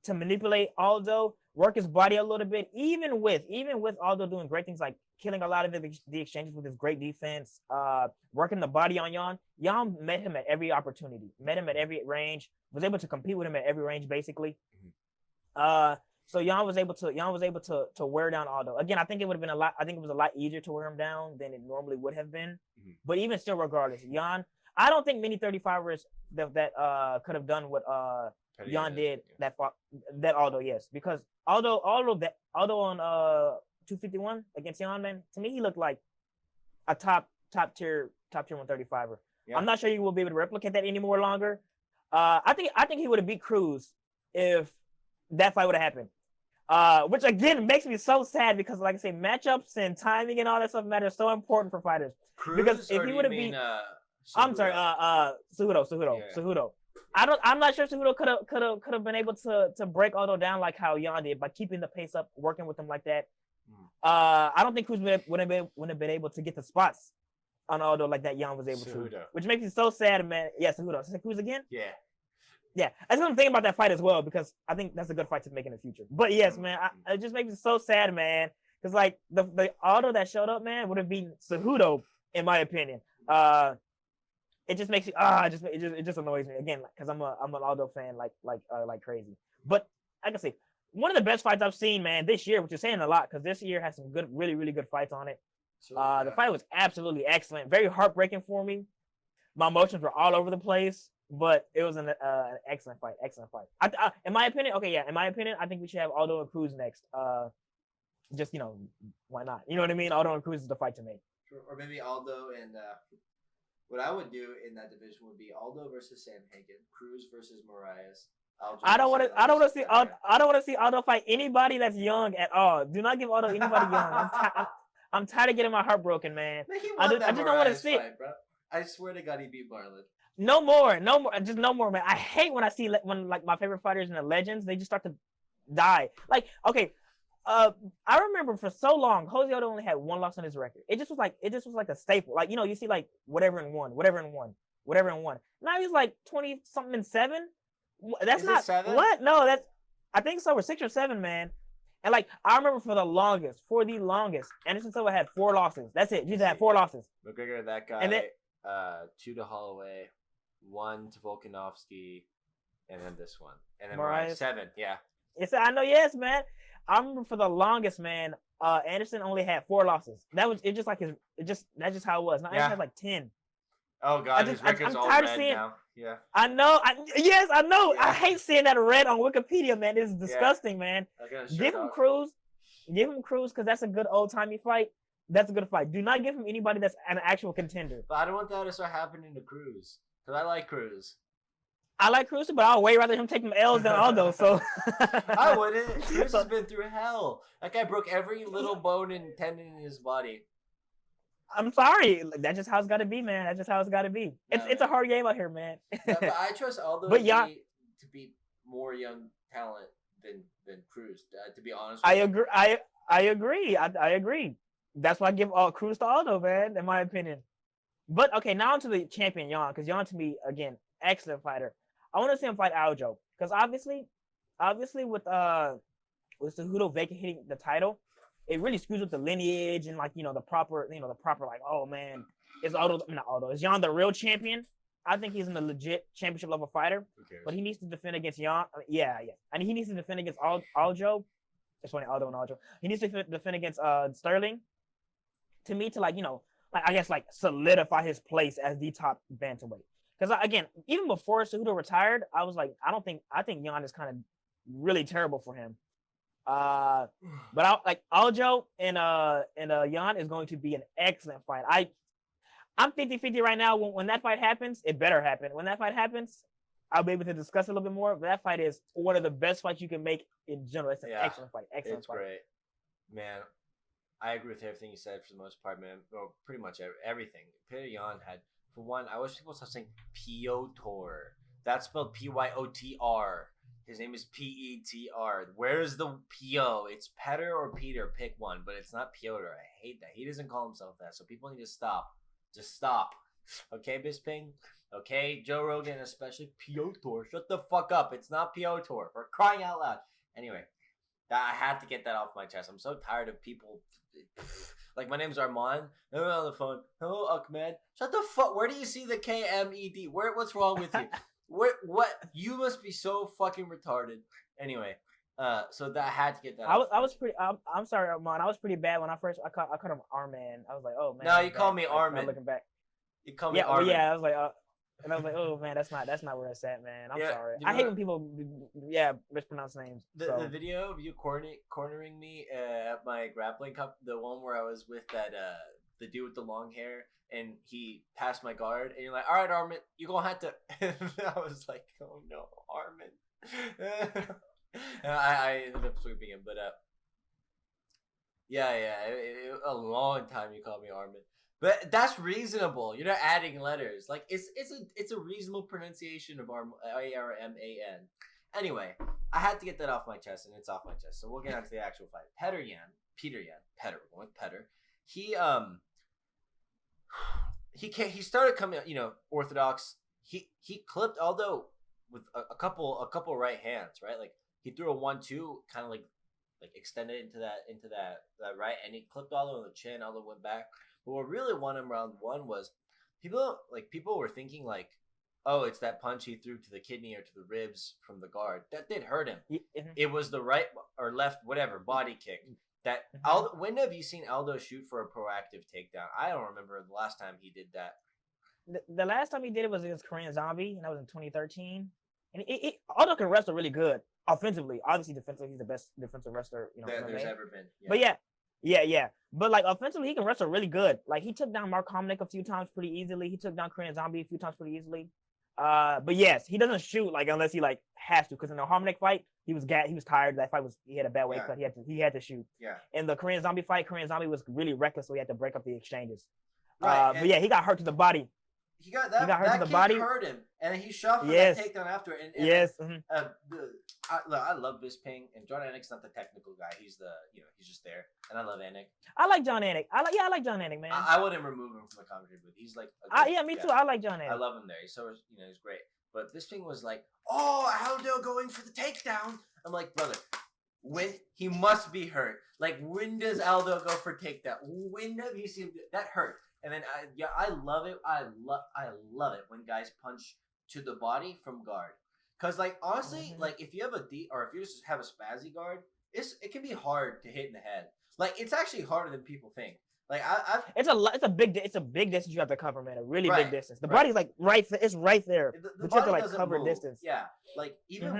S2: to manipulate Aldo, work his body a little bit, even with Aldo doing great things like killing a lot of the exchanges with his great defense, working the body on Yan. Yan met him at every opportunity, met him at every range, was able to compete with him at every range basically. So Yan was able to wear down Aldo. Again, I think it was a lot easier to wear him down than it normally would have been. But even still, regardless, Yan, I don't think many 35ers that could have done what Yan did that Aldo, yes, because Aldo on 251 against Yan, man, to me he looked like a top tier 135er. Yeah. I'm not sure he will be able to replicate that any more longer. I think he would have beat Cruz if that fight would have happened. Which again makes me so sad because, like I say, matchups and timing and all that stuff matter so important for fighters.
S1: Cruz,
S2: because if he would have beat, I'm sorry, Cejudo. I'm not sure Cejudo could have been able to break Aldo down like how Yan did by keeping the pace up, working with him like that. I don't think Cruz wouldn't have been able to get the spots on Aldo like that Yan was able to, which makes me so sad, man. Yeah, Cejudo. Cruz again? Yeah. That's what I'm thinking about that fight as well because I think that's a good fight to make in the future. But yes, man, it just makes me so sad, man, because like the Aldo that showed up, man, would have beaten Cejudo in my opinion. It just makes you it just annoys me again because I'm an Aldo fan like crazy. But like I say, one of the best fights I've seen, man, this year, which is saying a lot because this year has some good, really, really good fights on it. The fight was absolutely excellent, very heartbreaking for me. My emotions were all over the place, but it was an excellent fight. In my opinion, I think we should have Aldo and Cruz next. Just why not? You know what I mean? Aldo and Cruz is the fight to make.
S1: Or maybe Aldo and. What I would do in that division would be Aldo versus Sandhagen, Cruz versus Moraes.
S2: I don't want to see Aldo fight anybody that's young at all. Do not give Aldo anybody young. I'm tired of getting my heart broken, man. I just don't want to see it.
S1: Bro. I swear to God, he beat Marlon.
S2: No more, just no more, man. I hate when I see when like my favorite fighters and the legends, they just start to die. Like, okay, I remember for so long, Jose Aldo only had one loss on his record. It just was like a staple. Like, you see like whatever and one. Now he's like 20 something and 7. That's
S1: Is
S2: not
S1: it 7?
S2: what? No, that's I think so. We're 6 or 7, man. And like I remember for the longest, Anderson Silva had 4 losses. That's it. He had 4 losses.
S1: McGregor, that guy,
S2: And then,
S1: 2 to Holloway, 1 to Volkanovski, and then this one, and then
S2: Moraes.
S1: 7. Yeah.
S2: I know. Yes, man. I remember for the longest, man. Anderson only had 4 losses. That's just how it was. Now Anderson had like 10.
S1: Oh God, his record's all red now. Yeah.
S2: I know. I know.
S1: Yeah.
S2: I hate seeing that red on Wikipedia, man. It's disgusting, man. Give him Cruz. Because that's a good old timey fight. That's a good fight. Do not give him anybody that's an actual contender.
S1: But I don't want that to start happening to Cruz, because I like Cruz.
S2: I like Cruz, but I'll way rather him take them L's than Aldo. So
S1: I wouldn't. Cruz has been through hell. That guy broke every little bone and tendon in his body.
S2: I'm sorry. That's just how it's got to be, man. That's just how it's got to be. It's a hard game out here, man.
S1: Yeah, but I trust Aldo to be more young talent than Cruz. To be honest,
S2: I agree. I agree. That's why I give Cruz to Aldo, man. In my opinion. But okay, now onto the champion Jan, because Jan to me again, excellent fighter. I want to see him fight Aljo because obviously with Cejudo vacating the title, it really screws with the lineage and like the proper like, oh man, is Jan the real champion? I think he's a legit championship level fighter, but he needs to defend against Jan. And he needs to defend against Aljo. It's funny, Aldo and Aljo. He needs to defend against Sterling. To me, to I guess solidify his place as the top bantamweight. Because again, even before Cejudo retired, I was like, I think Jan is kind of really terrible for him. But Aljo and Jan is going to be an excellent fight. I'm 50-50 right now. When that fight happens, it better happen. When that fight happens, I'll be able to discuss it a little bit more. But that fight is one of the best fights you can make in general. It's an excellent fight. Excellent fight.
S1: Great, man. I agree with everything you said for the most part, man. Well, pretty much everything. Petr Yan had, for one, I wish people stop saying Piotr. That's spelled Pyotr. His name is Petr. Where's the P-O? It's Petr or Peter. Pick one, but it's not Piotr. I hate that. He doesn't call himself that, so people need to stop. Just stop. Okay, Bisping? Okay, Joe Rogan, especially Piotr. Shut the fuck up. It's not Piotr. For crying out loud. Anyway, I had to get that off my chest. I'm so tired of people. Like, my name's Armand. I'm on the phone. Hello, Ahmed. Shut the fuck. Where do you see the KMED? What's wrong with you? What? You must be so fucking retarded. Anyway, so that I had to get that.
S2: I was pretty. I'm sorry, Armand. I was pretty bad when I called him Arman. I was like, oh man.
S1: No, you call me Armin.
S2: Looking back.
S1: You call me Armin.
S2: Yeah. I was like, oh man, that's not where it's at, man. I'm sorry. I hate when people, mispronounce names.
S1: The video of you cornering me at my grappling cup, the one where I was with that the dude with the long hair, and he passed my guard, and you're like, all right, Armin, you're gonna have to. And I was like, oh no, Armin. I ended up sweeping him, but a long time you called me Armin. But that's reasonable. You're not adding letters. Like it's a reasonable pronunciation of Arman. Anyway, I had to get that off my chest, and it's off my chest. So we'll get on to the actual fight. Petr Yan. We're going with Petr. He started coming, orthodox. He clipped Aldo with a couple right hands, right? Like he threw a 1-2, kind of like extended into that right, and he clipped Aldo in the chin. Aldo went back. But what really won him round 1 was people were thinking like, oh, it's that punch he threw to the kidney or to the ribs from the guard. That did hurt him. Mm-hmm. It was the right or left, whatever, body kick. That Aldo, when have you seen Aldo shoot for a proactive takedown? I don't remember the last time he did that.
S2: The last time he did it was against Korean Zombie, and that was in 2013. And Aldo can wrestle really good offensively. Obviously, defensively, he's the best defensive wrestler
S1: there's ever been. Yeah.
S2: But yeah. But offensively, he can wrestle really good. Like he took down Mark Hominick a few times pretty easily. He took down Korean Zombie a few times pretty easily. But yes, he doesn't shoot unless he has to. Because in the Hominick fight, he was tired. That fight he had a bad weight cut. He had to shoot. Yeah. In the Korean Zombie fight, Korean Zombie was really reckless, so he had to break up the exchanges. Right. But yeah, he got hurt to the body.
S1: he got
S2: He got hurt to
S1: that
S2: the
S1: kick
S2: body.
S1: hurt him, and he shot for
S2: Yes.
S1: that takedown after. And
S2: Yes.
S1: I love Bisping, and John Anik's not the technical guy. He's he's just there, and I love Anik.
S2: I like John Anik. I like John Anik, man.
S1: I wouldn't remove him from the commentary booth. He's like,
S2: me too. I like John Anik.
S1: I love him there. He's so he's great. But Bisping was like, oh, Aldo going for the takedown. I'm like, brother, when he must be hurt. Like, when does Aldo go for takedown? When have you seen that hurt? And then I love it. I love it when guys punch to the body from guard. Cause like honestly, like if you have if you just have a spazzy guard, it can be hard to hit in the head. Like it's actually harder than people think. Like
S2: it's a big distance you have to cover, man. A really big distance. The body's like it's right there.
S1: The
S2: but you have to like
S1: doesn't
S2: cover
S1: move.
S2: distance.
S1: Yeah, like even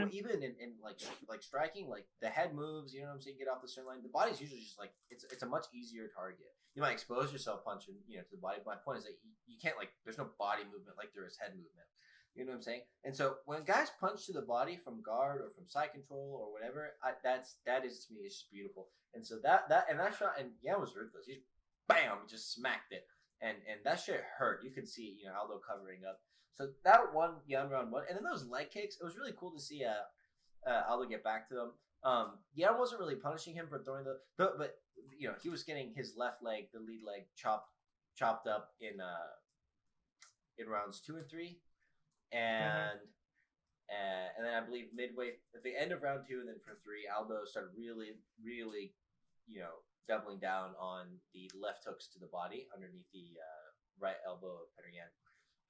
S1: in like striking, like the head moves. You know what I'm saying? Get off the center line. The body's usually just like it's a much easier target. You might expose yourself punching to the body. My point is that you can't like there's no body movement like there is head movement. You know what I'm saying? And so when guys punch to the body from guard or from side control or whatever, that is to me it's just beautiful. And so that shot and Yan was ruthless. He bam, he just smacked it, and that shit hurt. You could see Aldo covering up. So that one Yan round one, and then those leg kicks. It was really cool to see Aldo get back to them. Yan wasn't really punishing him for throwing but he was getting his left leg, the lead leg, chopped up in rounds 2 and 3. And then I believe midway at the end of round 2 and then for 3, Aldo started really, really, doubling down on the left hooks to the body underneath the right elbow of Porier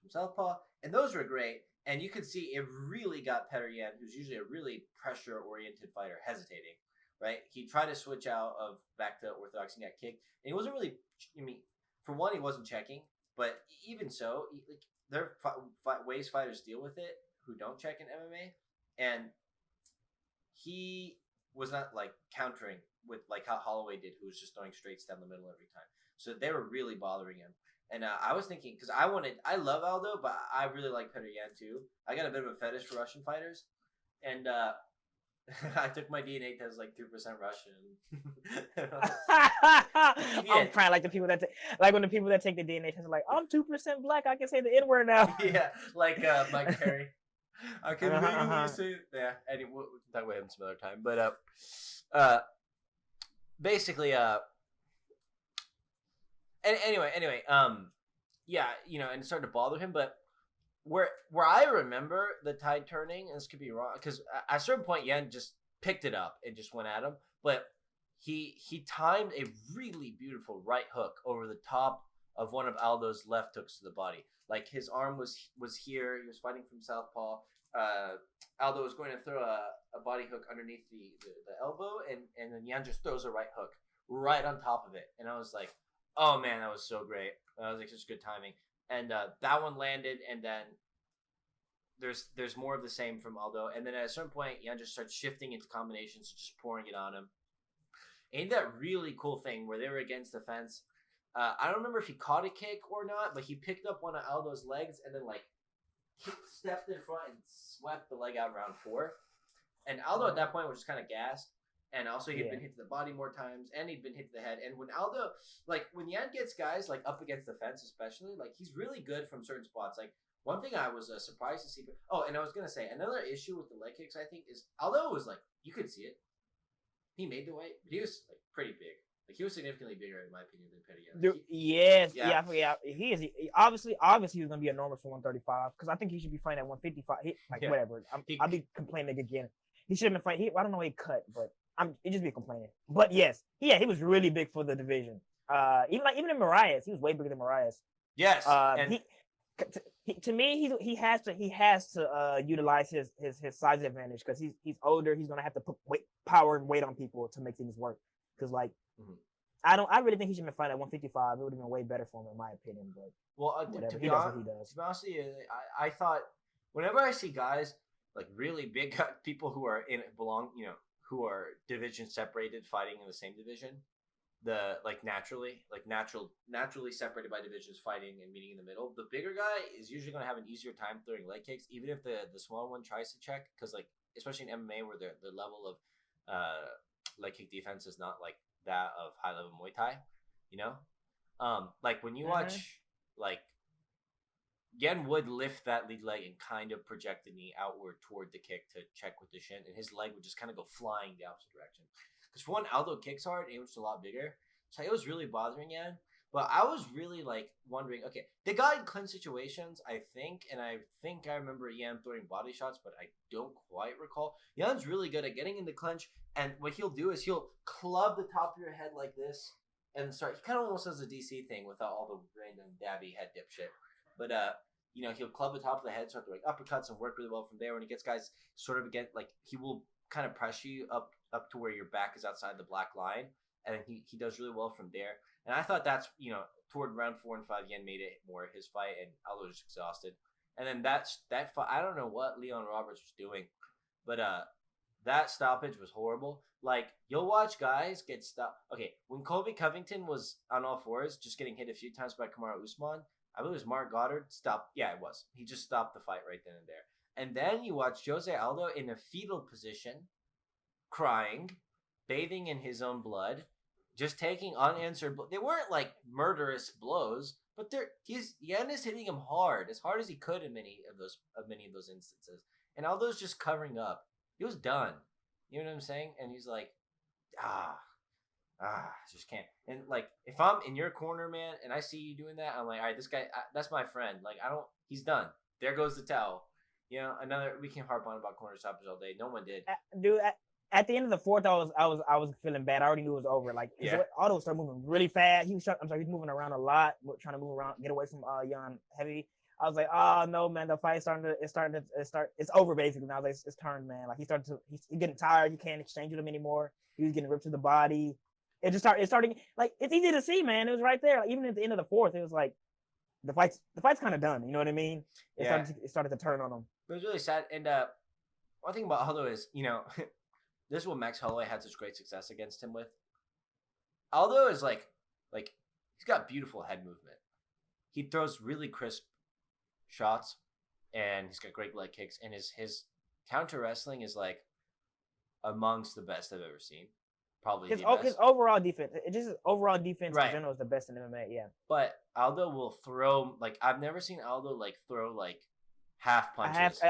S1: from southpaw, and those were great. And you could see it really got Porier, who's usually a really pressure-oriented fighter, hesitating. Right? He tried to switch out back to orthodox and got kicked, and he wasn't really. I mean, for one, he wasn't checking, but even so, there are ways fighters deal with it who don't check in MMA, and he was not like countering with like how Holloway did, who was just throwing straights down the middle every time. So they were really bothering him. And I was thinking, because I love Aldo, but I really like Porier too. I got a bit of a fetish for Russian fighters, and I took my DNA test like 2% Russian.
S2: I'm crying like the people that when the people that take the DNA test are like, I'm 2% black. I can say the N word now.
S1: Yeah, like Mike Perry. I can legally say yeah. Anyway, we can talk about him some other time. But basically, anyway, yeah, and it started to bother him. But where I remember the tide turning, and this could be wrong, because at a certain point, Yan just picked it up and just went at him. But he timed a really beautiful right hook over the top of one of Aldo's left hooks to the body. Like his arm was here. He was fighting from southpaw. Aldo was going to throw a body hook underneath the elbow, and then Yan just throws a right hook right on top of it. And I was like, oh man, that was so great. That was like such good timing. And that one landed, and then there's more of the same from Aldo. And then at a certain point, Yan just starts shifting into combinations, just pouring it on him. And that really cool thing where they were against the fence. I don't remember if he caught a kick or not, but he picked up one of Aldo's legs and then like stepped in front and swept the leg out round 4. And Aldo at that point was just kind of gassed. And also he'd been hit to the body more times, and he'd been hit to the head. And when Aldo, like when Yan gets guys like up against the fence, especially, like he's really good from certain spots. Like one thing I was surprised to see. And I was gonna say another issue with the leg kicks, I think, is Aldo was like you could see it. He made the weight, but he was like pretty big. Like he was significantly bigger in my opinion than Porier.
S2: Yeah. He is. Obviously, he's gonna be enormous for 135 because I think he should be fighting at 155. Whatever. I'll be complaining again. He shouldn't have fight. I don't know he cut, but it just be complaining. But yes, he was really big for the division. Even in Marias, he was way bigger than Marias.
S1: Yes.
S2: To me, he has to utilize his size advantage because he's older. He's gonna have to put power and weight on people to make things work. Because I really think he should have been fighting at 155. It would have been way better for him, in my opinion. But
S1: to be honest, I thought whenever I see guys like really big people who are who are division separated fighting in the same division, naturally separated by divisions fighting and meeting in the middle, the bigger guy is usually going to have an easier time throwing leg kicks, even if the smaller one tries to check, because like especially in MMA where the level of leg kick defense is not like that of high level Muay Thai, like when you watch like Yan would lift that lead leg and kind of project the knee outward toward the kick to check with the shin, and his leg would just kind of go flying the opposite direction. Because for one, Aldo kicks hard, and it was a lot bigger, so it was really bothering Yan. But I was really like wondering, okay, they got in clinch situations, I think, and I think I remember Yan throwing body shots, but I don't quite recall. Yan's really good at getting in the clinch, and what he'll do is he'll club the top of your head like this and start. He kind of almost does a DC thing without all the random dabby head dip shit. But he'll club the top of the head, start throwing uppercuts, and work really well from there. When he gets guys sort of again, like he will kind of press you up to where your back is outside the black line, and he does really well from there. And I thought that's, toward round 4 and 5, Yan made it more his fight, and Aldo was exhausted. And then that fight, I don't know what Leon Roberts was doing, but that stoppage was horrible. Like, you'll watch guys get stopped. Okay, when Colby Covington was on all fours, just getting hit a few times by Kamaru Usman, I believe it was Mark Goddard, stopped. Yeah, it was. He just stopped the fight right then and there. And then you watch Jose Aldo in a fetal position, crying, bathing in his own blood, just taking unanswered. They weren't like murderous blows, but Yan is hitting him hard as he could in many of those instances. And Aldo's just covering up. He was done. You know what I'm saying? And he's like, just can't. And like, if I'm in your corner, man, and I see you doing that, I'm like, all right, this guy, that's my friend. Like, he's done. There goes the towel. We can harp on about corner stoppers all day. No one did.
S2: Dude, at the end of the fourth, I was feeling bad. I already knew it was over. Like, Aldo started moving really fast. He's moving around a lot, trying to move around, get away from Yan Heavy. I was like, oh no, man, the fight's it's over basically now. It's turned, man. Like he's getting tired. He can't exchange with him anymore. He was getting ripped to the body. It's starting like it's easy to see, man. It was right there. Like, even at the end of the fourth, it was like the fight's kind of done. You know what I mean? It started to turn on him.
S1: It was really sad. And one thing about Aldo is, this is what Max Holloway had such great success against him with. Aldo is like he's got beautiful head movement. He throws really crisp shots, and he's got great leg kicks, and his counter wrestling is like amongst the best I've ever seen. Probably his
S2: overall defense. His overall defense
S1: right.
S2: In general is the best in MMA. Yeah,
S1: but Aldo will throw I've never seen Aldo throw half punches.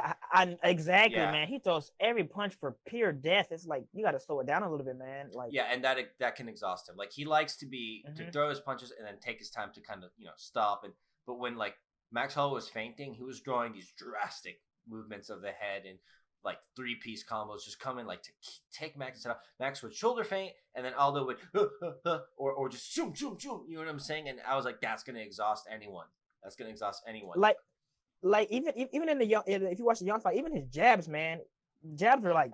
S2: Exactly, yeah. Man. He throws every punch for pure death. It's like you got to slow it down a little bit, man.
S1: And that can exhaust him. Like he likes to throw his punches and then take his time to kind of stop. But when Max Holloway was feinting, he was drawing these drastic movements of the head and 3-piece combos, just coming to take Max out. Max would shoulder feint, and then Aldo would or just shoom. You know what I'm saying? And I was like, that's gonna exhaust anyone.
S2: Even in if you watch the Young fight, even his jabs, man, jabs are like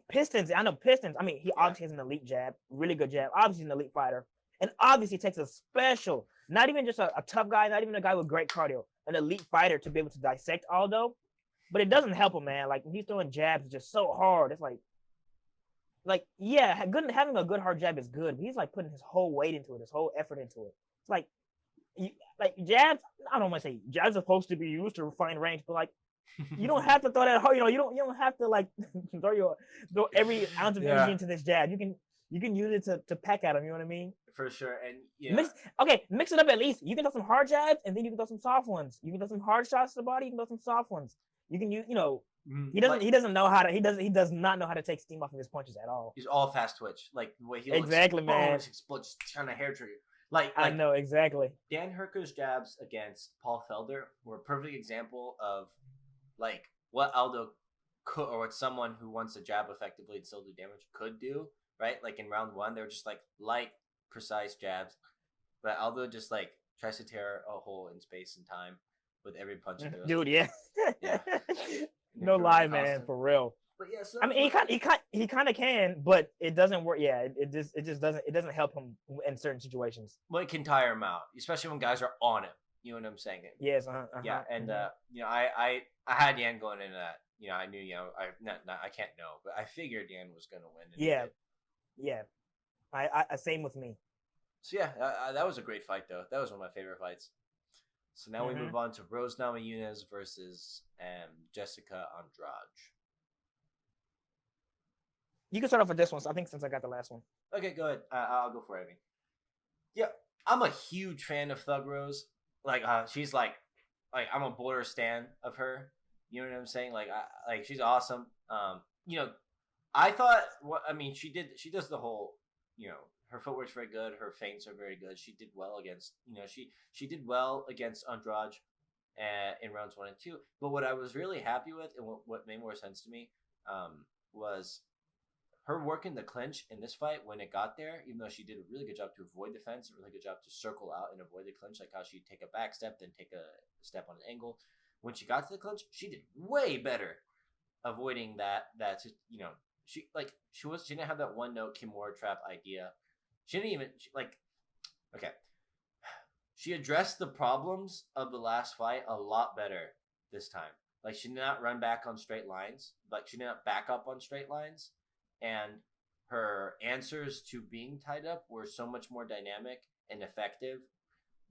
S2: Pistons. I know Pistons. I mean, he obviously has an elite jab, really good jab. Obviously, he's an elite fighter, and obviously takes a special, not even just a tough guy, not even a guy with great cardio, an elite fighter to be able to dissect Aldo. But it doesn't help him, man. Like when he's throwing jabs just so hard, it's having a good hard jab is good, but he's putting his whole weight into it, his whole effort into it. It's like jabs. I don't want to say jabs are supposed to be used to refine range, but you don't have to throw that hard. You don't have to throw every ounce of energy into this jab. You can use it to peck at him. You know what I mean?
S1: For sure. And
S2: mix it up at least. You can throw some hard jabs, and then you can throw some soft ones. You can throw some hard shots to the body. You can throw some soft ones. You can he does not know how to take steam off of his punches at all.
S1: He's all fast twitch. Like the way he looks,
S2: exactly, man.
S1: Explodes, just trying to hair trigger.
S2: I know exactly.
S1: Dan Hurker's jabs against Paul Felder were a perfect example of what Aldo could, or what someone who wants to jab effectively and still do damage could do. Right, in round 1, they were just light, precise jabs, but Aldo just tries to tear a hole in space and time with every punch.
S2: Dude, yeah. No lie, man, for real.
S1: But yeah, so
S2: I mean, he kind of can, but it doesn't work. Yeah, it just doesn't help him in certain situations.
S1: Well, it can tire him out, especially when guys are on him. You know what I'm saying?
S2: Yes.
S1: Yeah, and I had Yan going into that. I knew I can't know, but I figured Yan was going to win.
S2: Yeah. I same with me.
S1: So yeah, that was a great fight though. That was one of my favorite fights. So now we move on to Rose Namajunas versus Jessica Andrade.
S2: You can start off with this one. So I think since I got the last one.
S1: Okay, go ahead. I'll go for it. Yeah, I'm a huge fan of Thug Rose. She's I'm a border stan of her. You know what I'm saying? She's awesome. You know, I thought she does the whole, her footwork's very good, her feints are very good. She did well against, she did well against Andrade in rounds 1 and 2. But what I was really happy with, and what made more sense to me, was her working the clinch in this fight when it got there. Even though she did a really good job to avoid the fence, a really good job to circle out and avoid the clinch, like how she'd take a back step, then take a step on an angle. When she got to the clinch, she did way better avoiding that. She didn't have that one note Kimura trap idea. She didn't even okay. She addressed the problems of the last fight a lot better this time. Like, she did not run back on straight lines. Like, she did not back up on straight lines. And her answers to being tied up were so much more dynamic and effective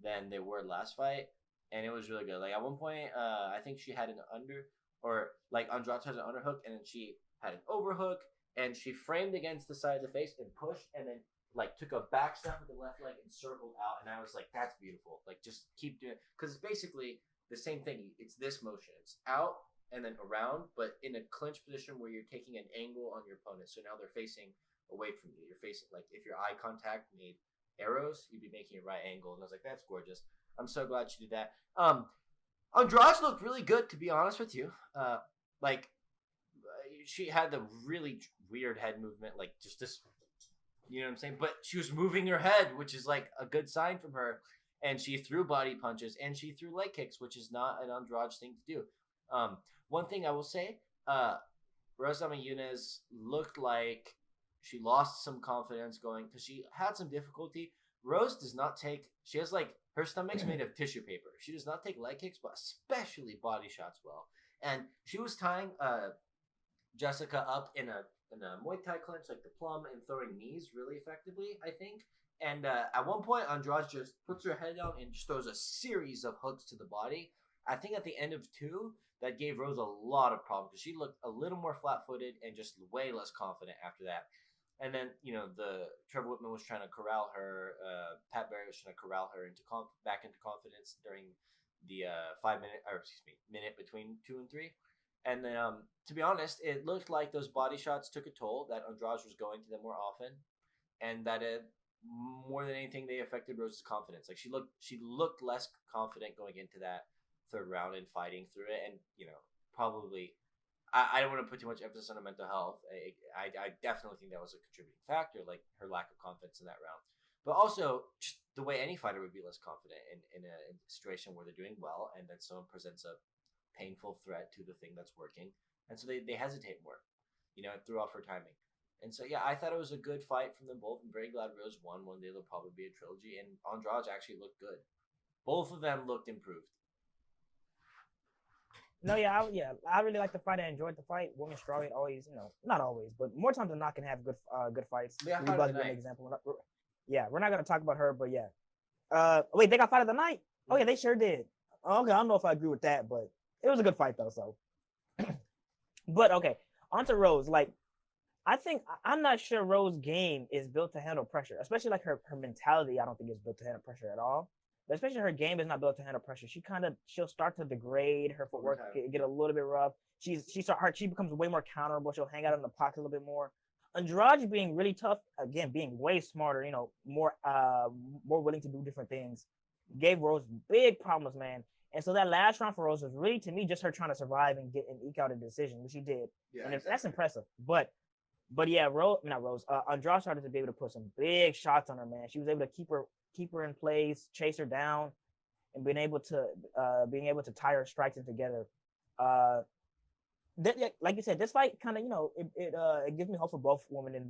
S1: than they were last fight. And it was really good. Like, at one point, I think she had an Andrade has an underhook, and then she had an overhook, and she framed against the side of the face and pushed, and then took a back step with the left leg and circled out. And I was like, that's beautiful. Like, just keep doing it. Because it's basically the same thing. It's this motion. It's out and then around, but in a clinch position where you're taking an angle on your opponent. So now they're facing away from you. You're facing, if your eye contact made arrows, you'd be making a right angle. And I was like, that's gorgeous. I'm so glad she did that. Andrade looked really good, to be honest with you. She had the really weird head movement, just this, you know what I'm saying? But she was moving her head, which is a good sign from her. And she threw body punches and she threw leg kicks, which is not an Andrade thing to do. One thing I will say, Rose Namajunas looked like she lost some confidence because she had some difficulty. Rose does not take, she has her stomach's made of tissue paper. She does not take leg kicks, but especially body shots well. And she was tying Jessica up in a Muay Thai clinch, like the plum, and throwing knees really effectively, I think. And at one point, Andrade just puts her head down and just throws a series of hooks to the body. I think at the end of 2, that gave Rose a lot of problems because she looked a little more flat-footed and just way less confident after that. And then, the Trevor Whitman was trying to corral her. Pat Barry was trying to corral her back into confidence during the minute between 2 and 3. And then, to be honest, it looked like those body shots took a toll, that Andrade was going to them more often, and that more than anything, they affected Rose's confidence. She looked less confident going into that third round and fighting through it. And, probably, I don't want to put too much emphasis on her mental health. I definitely think that was a contributing factor, her lack of confidence in that round. But also, just the way any fighter would be less confident in a situation where they're doing well, and then someone presents a painful threat to the thing that's working, and so they hesitate more, it threw off her timing. And so I thought it was a good fight from them both. I'm very glad Rose won. One day there'll probably be a trilogy, and Andrade actually looked good. Both of them looked improved.
S2: No, I really like the fight. I enjoyed the fight. Women strawweight always, not always, but more times than not can have good fights.
S1: Yeah,
S2: an example. We're not gonna talk about her, but wait, they got fight of the night? Oh yeah, they sure did. Okay, I don't know if I agree with that, but it was a good fight though. So, but okay, on to Rose. I'm not sure Rose's game is built to handle pressure, especially her mentality. I don't think is built to handle pressure at all. But especially her game is not built to handle pressure. She'll start to degrade. Her footwork get a little bit rough. She becomes way more counterable. She'll hang out in the pocket a little bit more. Andrade being really tough, again, being way smarter, more willing to do different things, gave Rose big problems, man. And so that last round for Rose was really, to me, just her trying to survive and eke out a decision, which she did. Yeah, and exactly. That's impressive. But yeah, Andrade started to be able to put some big shots on her, man. She was able to keep her in place, chase her down, and being able to tie her strikes in together. Like you said, this fight kind of, it gives me hope for both women in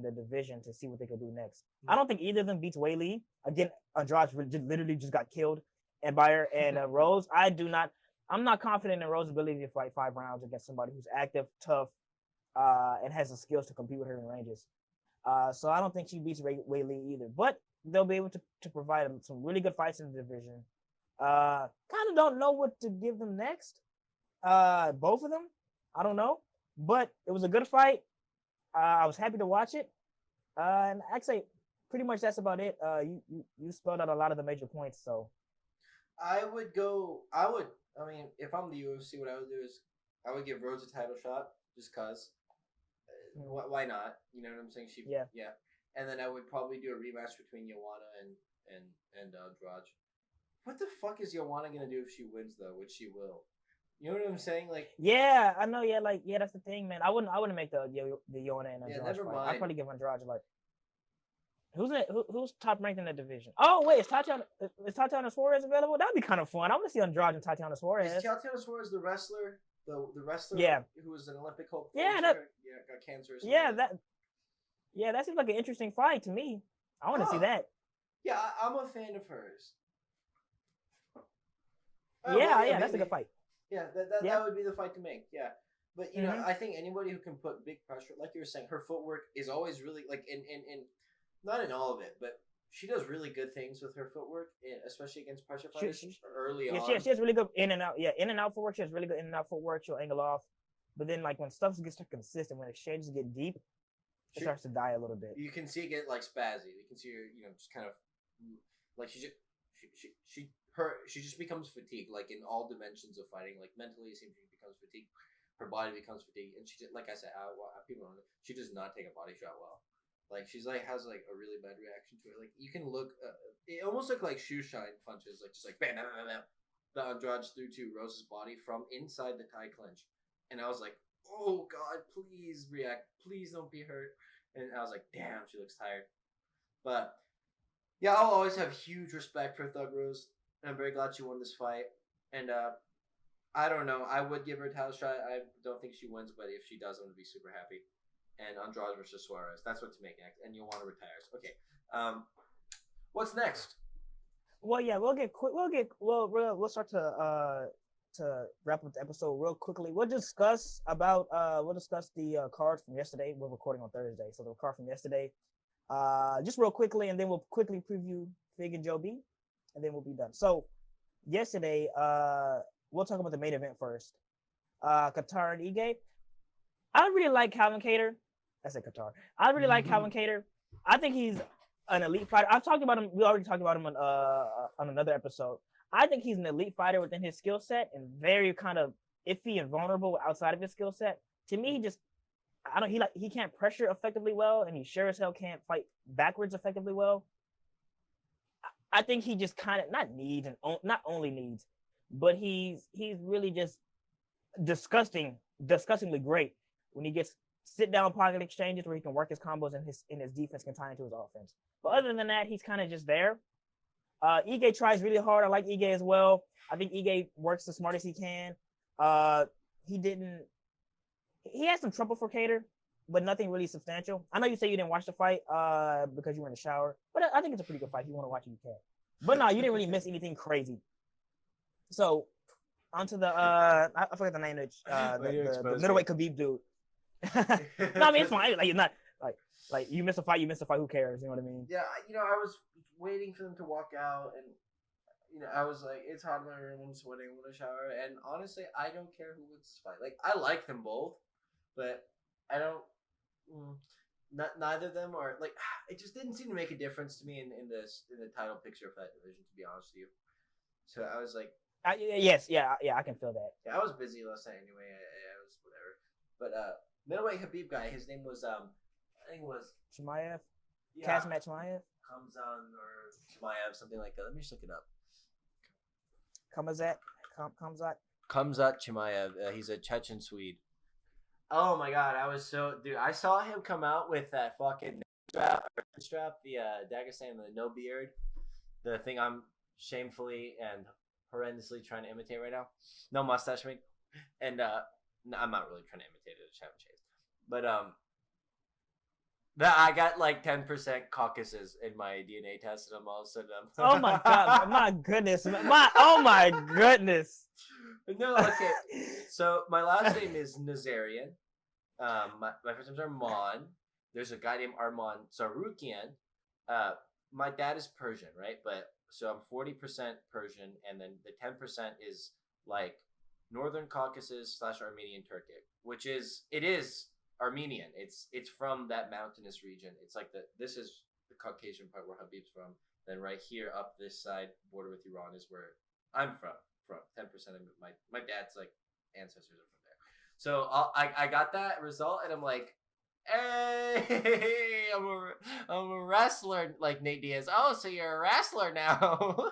S2: the division to see what they could do next. Mm-hmm. I don't think either of them beats Wei Li. Again, Andrade literally just got killed, and by her and Rose, I'm not confident in Rose's ability to fight 5 rounds against somebody who's active, tough, and has the skills to compete with her in ranges. So I don't think she beats Wei Li either, but they'll be able to provide some really good fights in the division. Kind of don't know what to give them next. Both of them, I don't know, but it was a good fight. I was happy to watch it. And actually, pretty much that's about it. You spelled out a lot of the major points. So,
S1: I mean, if I'm the UFC, what I would do is I would give Rose a title shot just cause. Why not? You know what I'm saying? Yeah. And then I would probably do a rematch between Joanna and Andrade. What the fuck is Joanna gonna do if she wins though? Which she will. You know what I'm saying? Like,
S2: Yeah, I know. Yeah, like that's the thing, man. I wouldn't make the Yona and
S1: yeah,
S2: Andrade
S1: never
S2: fight.
S1: mind.
S2: I'd probably give Andrade like who's top ranked in that division. Oh wait, is Tatiana Suarez available? That'd be kind of fun. I want to see Andrade and Tatiana Suarez.
S1: Is Tatiana Suarez the wrestler? The wrestler,
S2: Yeah,
S1: who was an Olympic hope.
S2: Yeah,
S1: got cancer. Or something.
S2: That seems like an interesting fight to me. I want to see that.
S1: Yeah, I'm a fan of hers.
S2: Yeah, that's a good fight.
S1: Yeah, that would be the fight to make. Yeah, but you know, I think anybody who can put big pressure, like you were saying, her footwork is always really like in not in all of it, but she does really good things with her footwork, especially against pressure fighters early on.
S2: She has really good in and out. Yeah, in and out footwork. She has really good in and out footwork. She'll angle off, but then like when stuff gets consistent, when exchanges get deep, it starts to die a little bit.
S1: You can see it get like spazzy. You can see her, just kind of like she just becomes fatigued, like in all dimensions of fighting. Like mentally, it seems she becomes fatigued. Her body becomes fatigued, and she just, like I said, people don't know, she does not take a body shot well. Like she's like has like a really bad reaction to it. Like you can look, it almost looked like shoe shine punches, like just like bam, bam, bam, bam. The Andrade threw to Rose's body from inside the tie clinch, and I was like, oh God, please react, please don't be hurt. And I was like, damn, she looks tired. But yeah, I'll always have huge respect for Thug Rose. And I'm very glad she won this fight. And I don't know. I would give her a title shot. I don't think she wins, but if she does, I'm gonna be super happy. And Andrade versus Suarez. That's what to make next. And Joanna retires. Okay. What's next?
S2: Well, yeah, we'll start to wrap up the episode real quickly. We'll discuss the cards from yesterday. We're recording on Thursday, so the card from yesterday. Just real quickly, and then we'll quickly preview Fig and Joe B, and then we'll be done. So yesterday, we'll talk about the main event first. Qatar and Ige. I really like Calvin Kattar. I said Qatar. I really like Calvin Kattar. I think he's an elite fighter. I've talked about him. We already talked about him on another episode. I think he's an elite fighter within his skill set and very kind of iffy and vulnerable outside of his skill set. To me, he can't pressure effectively well, and he sure as hell can't fight backwards effectively well. I think he just kind of not only needs, but he's really just disgustingly great when he gets sit down pocket exchanges where he can work his combos and his defense can tie into his offense. But other than that, he's kind of just there. Ige tries really hard. I like Ige as well. I think Ige works the smartest he can. He had some trouble for Kattar, but nothing really substantial. I know you say you didn't watch the fight because you were in the shower, but I think it's a pretty good fight. If you want to watch it, you can. But no, you didn't really miss anything crazy. So onto the I forget the name of the middleweight Khabib dude. No, I mean it's fine. Like it's not like you miss a fight. Who cares? You know what I mean?
S1: Yeah, I was waiting for them to walk out, and I was like, it's hot in my room. I'm sweating. I'm in the shower, and honestly, I don't care who wins this fight. Like I like them both, but I don't. Neither of them are like. It just didn't seem to make a difference to me in the title picture of that division. To be honest with you, so I was like,
S2: yes, I can feel that.
S1: Yeah, I was busy last night anyway. I was whatever. But middleweight Khabib guy, his name was I think it was
S2: Chimaev.
S1: Yeah,
S2: Kazmat Chimaev.
S1: Kamzan or Chimaev, something like that. Let me just look it up.
S2: Kamzat
S1: Chimaev. He's a Chechen Swede. Oh my God, I saw him come out with that fucking strap, the Dagestan, the no beard, the thing I'm shamefully and horrendously trying to imitate right now. No mustache, I mean. And no, I'm not really trying to imitate it. I haven't shaved. But that I got like 10% Caucasus in my DNA test, and I'm all of a sudden
S2: oh my God, my goodness, oh my goodness.
S1: No, okay. So my last name is Nazarian. My first name's Arman. There's a guy named Arman Zarukian. My dad is Persian, right? But so I'm 40% Persian, and then the 10% is like Northern Caucasus / Armenian Turkic, which is Armenian. It's from that mountainous region. It's like this is the Caucasian part where Habib's from. Then right here up this side, border with Iran, is where I'm from 10% of my dad's like ancestors are from there. So I got that result, and I'm like, hey, I'm a wrestler, like Nate Diaz. Oh, so you're a wrestler now?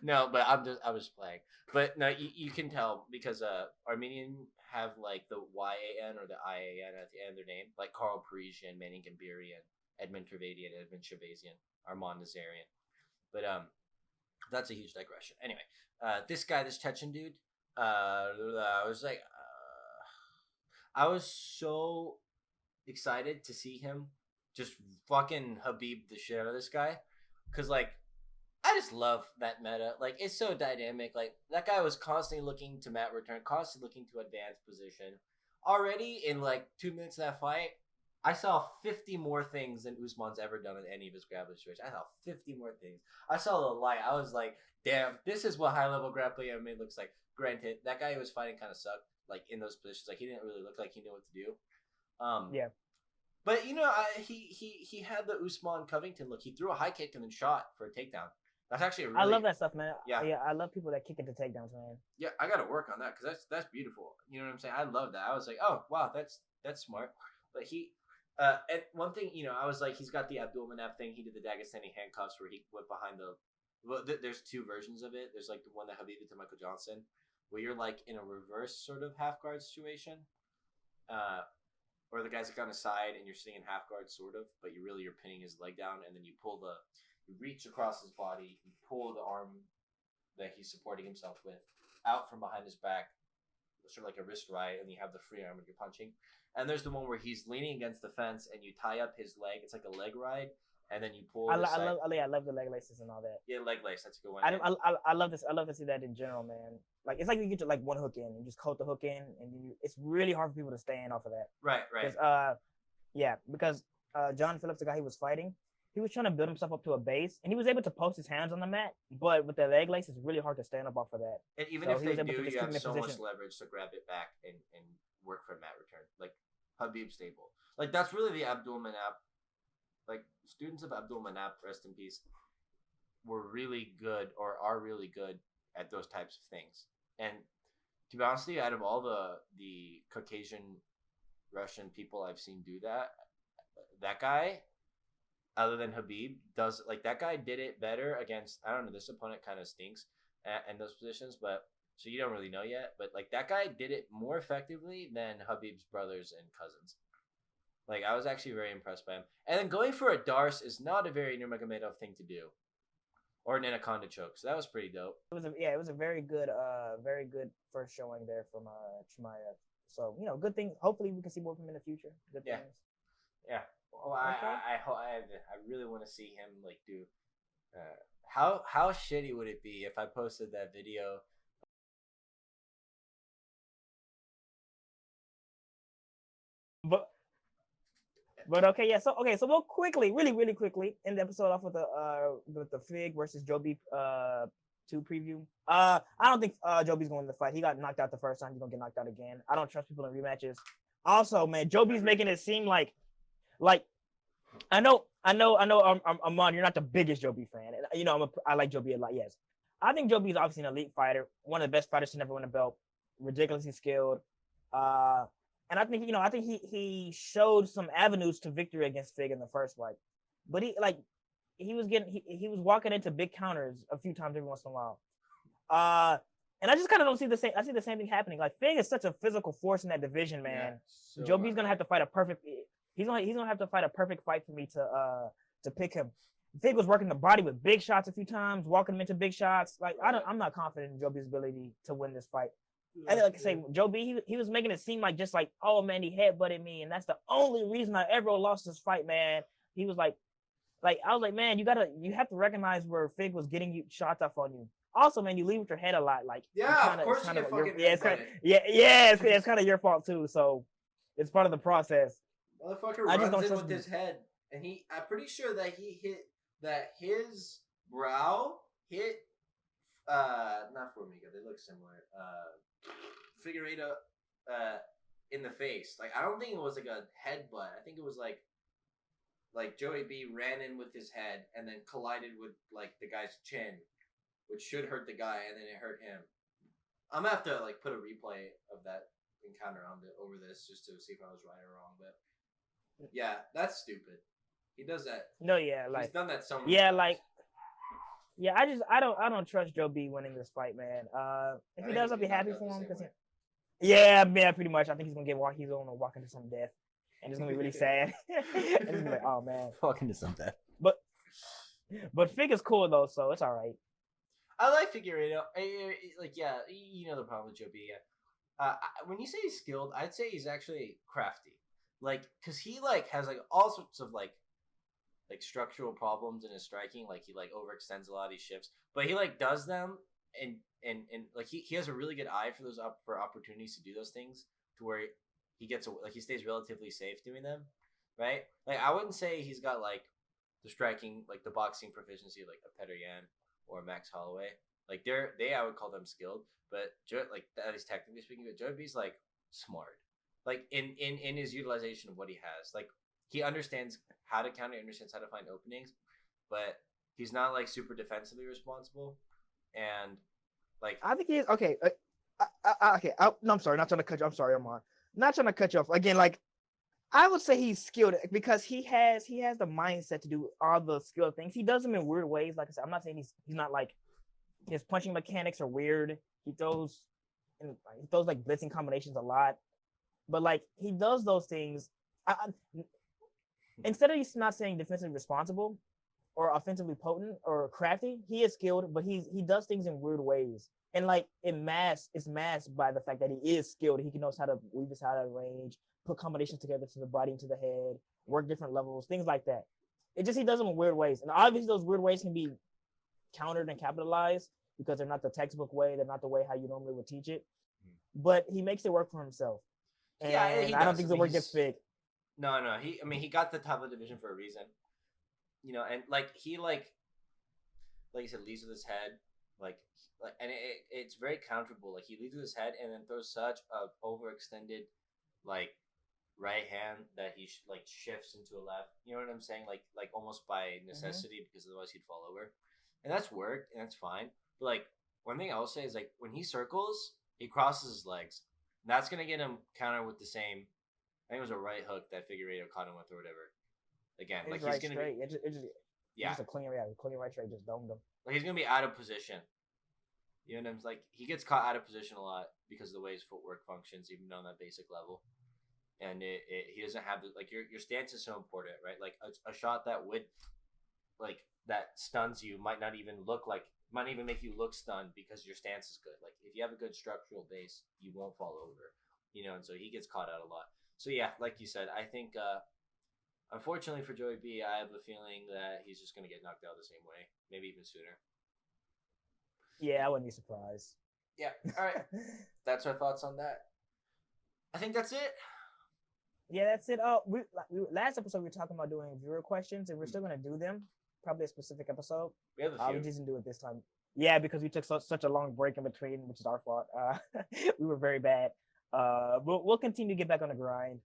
S1: No, but I was playing. But no, you can tell because Armenian have like the YAN or the IAN at the end of their name, like Carl Parisian, Manning Gambirian, Edmund Travadian, Edmund Shabazian, Armand Nazarian. But that's a huge digression. Anyway, this guy, this Chechen dude, I was like, I was so excited to see him just fucking Habib the shit out of this guy, because like I just love that meta. Like it's so dynamic. Like that guy was constantly looking to mat return, constantly looking to advance position. Already in like 2 minutes of that fight, I saw 50 more things than Usman's ever done in any of his grappling situations. I saw 50 more things. I saw the light. I was like, damn, this is what high level grappling MMA looks like. Granted, that guy who was fighting kind of sucked. Like in those positions, like he didn't really look like he knew what to do.
S2: Yeah.
S1: But you know, he had the Usman Covington look. He threw a high kick and then shot for a takedown. That's actually a really,
S2: I love that stuff, man.
S1: Yeah.
S2: Yeah, I love people that kick into takedowns, man.
S1: Yeah, I got to work on that because that's beautiful. You know what I'm saying? I love that. I was like, oh wow, that's smart. But he, and one thing, you know, I was like, he's got the Abdul Manap thing. He did the Dagestani handcuffs where he went behind the. Well, there's two versions of it. There's like the one that Habib did to Michael Johnson, where you're like in a reverse sort of half guard situation, or the guy's like on the side and you're sitting in half guard sort of, but you're pinning his leg down, and then you reach across his body, you pull the arm that he's supporting himself with out from behind his back, sort of like a wrist ride, and you have the free arm and you're punching. And there's the one where he's leaning against the fence and you tie up his leg. It's like a leg ride, and then you pull.
S2: I love the leg laces and all that.
S1: Yeah, leg lace. That's a good one.
S2: I love this. I love to see that in general, man. Like it's like you get to like one hook in, you just coat the hook in, and it's really hard for people to stand off of that.
S1: Right.
S2: Because John Phillips, the guy he was fighting, he was trying to build himself up to a base, and he was able to post his hands on the mat, but with the leg lace, it's really hard to stand up off of that.
S1: And even if they do, you have so much leverage to grab it back and work for a mat return. Like Habib Stable. Like that's really the Abdul Manap. Like students of Abdul Manap, rest in peace, were really good or are really good at those types of things. And to be honest with you, out of all the Caucasian Russian people I've seen do that guy, other than Habib, does like that guy did it better against, I don't know, this opponent kind of stinks in those positions, but so you don't really know yet, but like that guy did it more effectively than Habib's brothers and cousins. Like I was actually very impressed by him. And then going for a Darce is not a very Nurmagomedov thing to do, or an anaconda choke. So that was pretty dope.
S2: It was a very good first showing there from Chimaev. So you know, good thing. Hopefully, we can see more from him in the future. Good things.
S1: Yeah. Well, I really want to see him like do. How shitty would it be if I posted that video?
S2: But okay, yeah. So we'll quickly, really quickly, end the episode off with the Fig versus Joe B 2 preview. I don't think Joe B's going to win the fight. He got knocked out the first time. He's gonna get knocked out again. I don't trust people in rematches. Also, man, Joe B's making it seem like I know, Amon, you're not the biggest Joe B fan. And, you know, I like Joe B a lot. Yes, I think Joe B is obviously an elite fighter, one of the best fighters to never win a belt, ridiculously skilled. And I think he showed some avenues to victory against Fig in the first fight, but he was walking into big counters a few times every once in a while. And I just kind of don't see the same. I see the same thing happening. Like Fig is such a physical force in that division, man. Yeah, so Joe B's gonna have to fight a perfect. He's gonna have to fight a perfect fight for me to pick him. Fig was working the body with big shots a few times, walking him into big shots. Like I'm not confident in Joe B's ability to win this fight. And like I say, Joe B, he was making it seem like just like, oh man, he headbutted me, and that's the only reason I ever lost this fight, man. He was like I was like, man, you have to recognize where Fig was getting you shots off on you. Also, man, you leave with your head a lot, like
S1: of course you get fucking
S2: it's kind of your fault too. So it's part of the process.
S1: Motherfucker runs in with his head, and I'm pretty sure that his brow hit. Not Formiga. They look similar. Figueiredo, in the face. Like I don't think it was like a headbutt. I think it was like Joey B ran in with his head and then collided with like the guy's chin, which should hurt the guy, and then it hurt him. I'm gonna have to like put a replay of that encounter over this just to see if I was right or wrong. But yeah, that's stupid. He does that.
S2: No, yeah, like
S1: he's done that so many
S2: yeah,
S1: times.
S2: like yeah. I don't trust Joe B winning this fight, man. If he does, I'll be happy for him because yeah, pretty much. I think he's gonna walk into some death, and it's gonna be really sad. And it's like, oh man,
S3: walk into some death.
S2: But Fig is cool though, so it's all right.
S1: I like Figueiredo. Like, yeah, you know the problem with Joe B. When you say he's skilled, I'd say he's actually crafty. Like, cause he like has like all sorts of like structural problems in his striking. Like he like overextends a lot of these shifts, but he like does them and like he has a really good eye for for opportunities to do those things to where he gets he stays relatively safe doing them, right? Like I wouldn't say he's got like the striking like the boxing proficiency of like a Porier or Max Holloway. Like I would call them skilled, but like that is technically speaking. But Joe B's like smart, like in his utilization of what he has. Like he understands how to counter, understands how to find openings, but he's not like super defensively responsible. And like
S2: I think he is okay. Okay, no, I'm sorry, not trying to cut you. I'm sorry, Armand. Not trying to cut you off again. Like I would say he's skilled because he has the mindset to do all the skilled things. He does them in weird ways. Like I said, I'm not saying he's not like his punching mechanics are weird. He throws like blitzing combinations a lot, but like he does those things. Instead of he's not saying defensively responsible or offensively potent or crafty, he is skilled, but he does things in weird ways. And like it's masked by the fact that he is skilled. He knows how to weave his out of range, put combinations together to the body and to the head, work different levels, things like that. It just he does them in weird ways. And obviously those weird ways can be countered and capitalized because they're not the textbook way, they're not the way how you normally would teach it. But he makes it work for himself. And yeah, I don't think the work gets Fig.
S1: No. He got the top of the division for a reason. You know, and like he like you said, leads with his head, and it's very counterable. Like he leads with his head and then throws such a overextended like right hand that he like shifts into a left. You know what I'm saying? Like almost by necessity because otherwise he'd fall over. And that's worked and that's fine. But like one thing I will say is like when he circles, he crosses his legs. And that's gonna get him countered with the same. I think it was a right hook that Figueiredo caught him with or whatever. Again, like he's gonna
S2: straight. Just a clean right straight, just domed him.
S1: Like he's gonna be out of position. You know what I'm saying? Like he gets caught out of position a lot because of the way his footwork functions, even on that basic level. And he doesn't have like your stance is so important, right? Like a shot that would like that stuns you might not even make you look stunned because your stance is good. Like if you have a good structural base, you won't fall over. You know, and so he gets caught out a lot. So yeah, like you said, I think unfortunately for Joey B, I have a feeling that he's just gonna get knocked out the same way, maybe even sooner.
S2: Yeah, I wouldn't be surprised.
S1: Yeah. All right. That's our thoughts on that. I think that's it.
S2: Yeah, that's it. Oh, we last episode we were talking about doing viewer questions, and we're still gonna do them. Probably a specific episode.
S1: We have a few.
S2: We just didn't do it this time. Yeah, because we took such a long break in between, which is our fault. We were very bad. We'll continue to get back on the grind,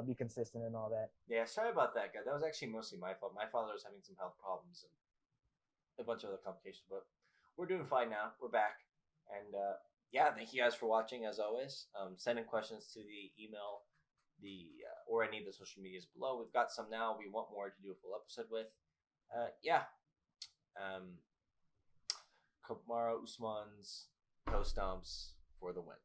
S2: be consistent and all that.
S1: Yeah, sorry about that, guy. That was actually mostly my fault. My father was having some health problems and a bunch of other complications, but we're doing fine now. We're back. And yeah, thank you guys for watching as always. Send in questions to the email, or any of the social medias below. We've got some now. We want more to do a full episode with. Yeah. Kamaru Usman's toe stomps for the win.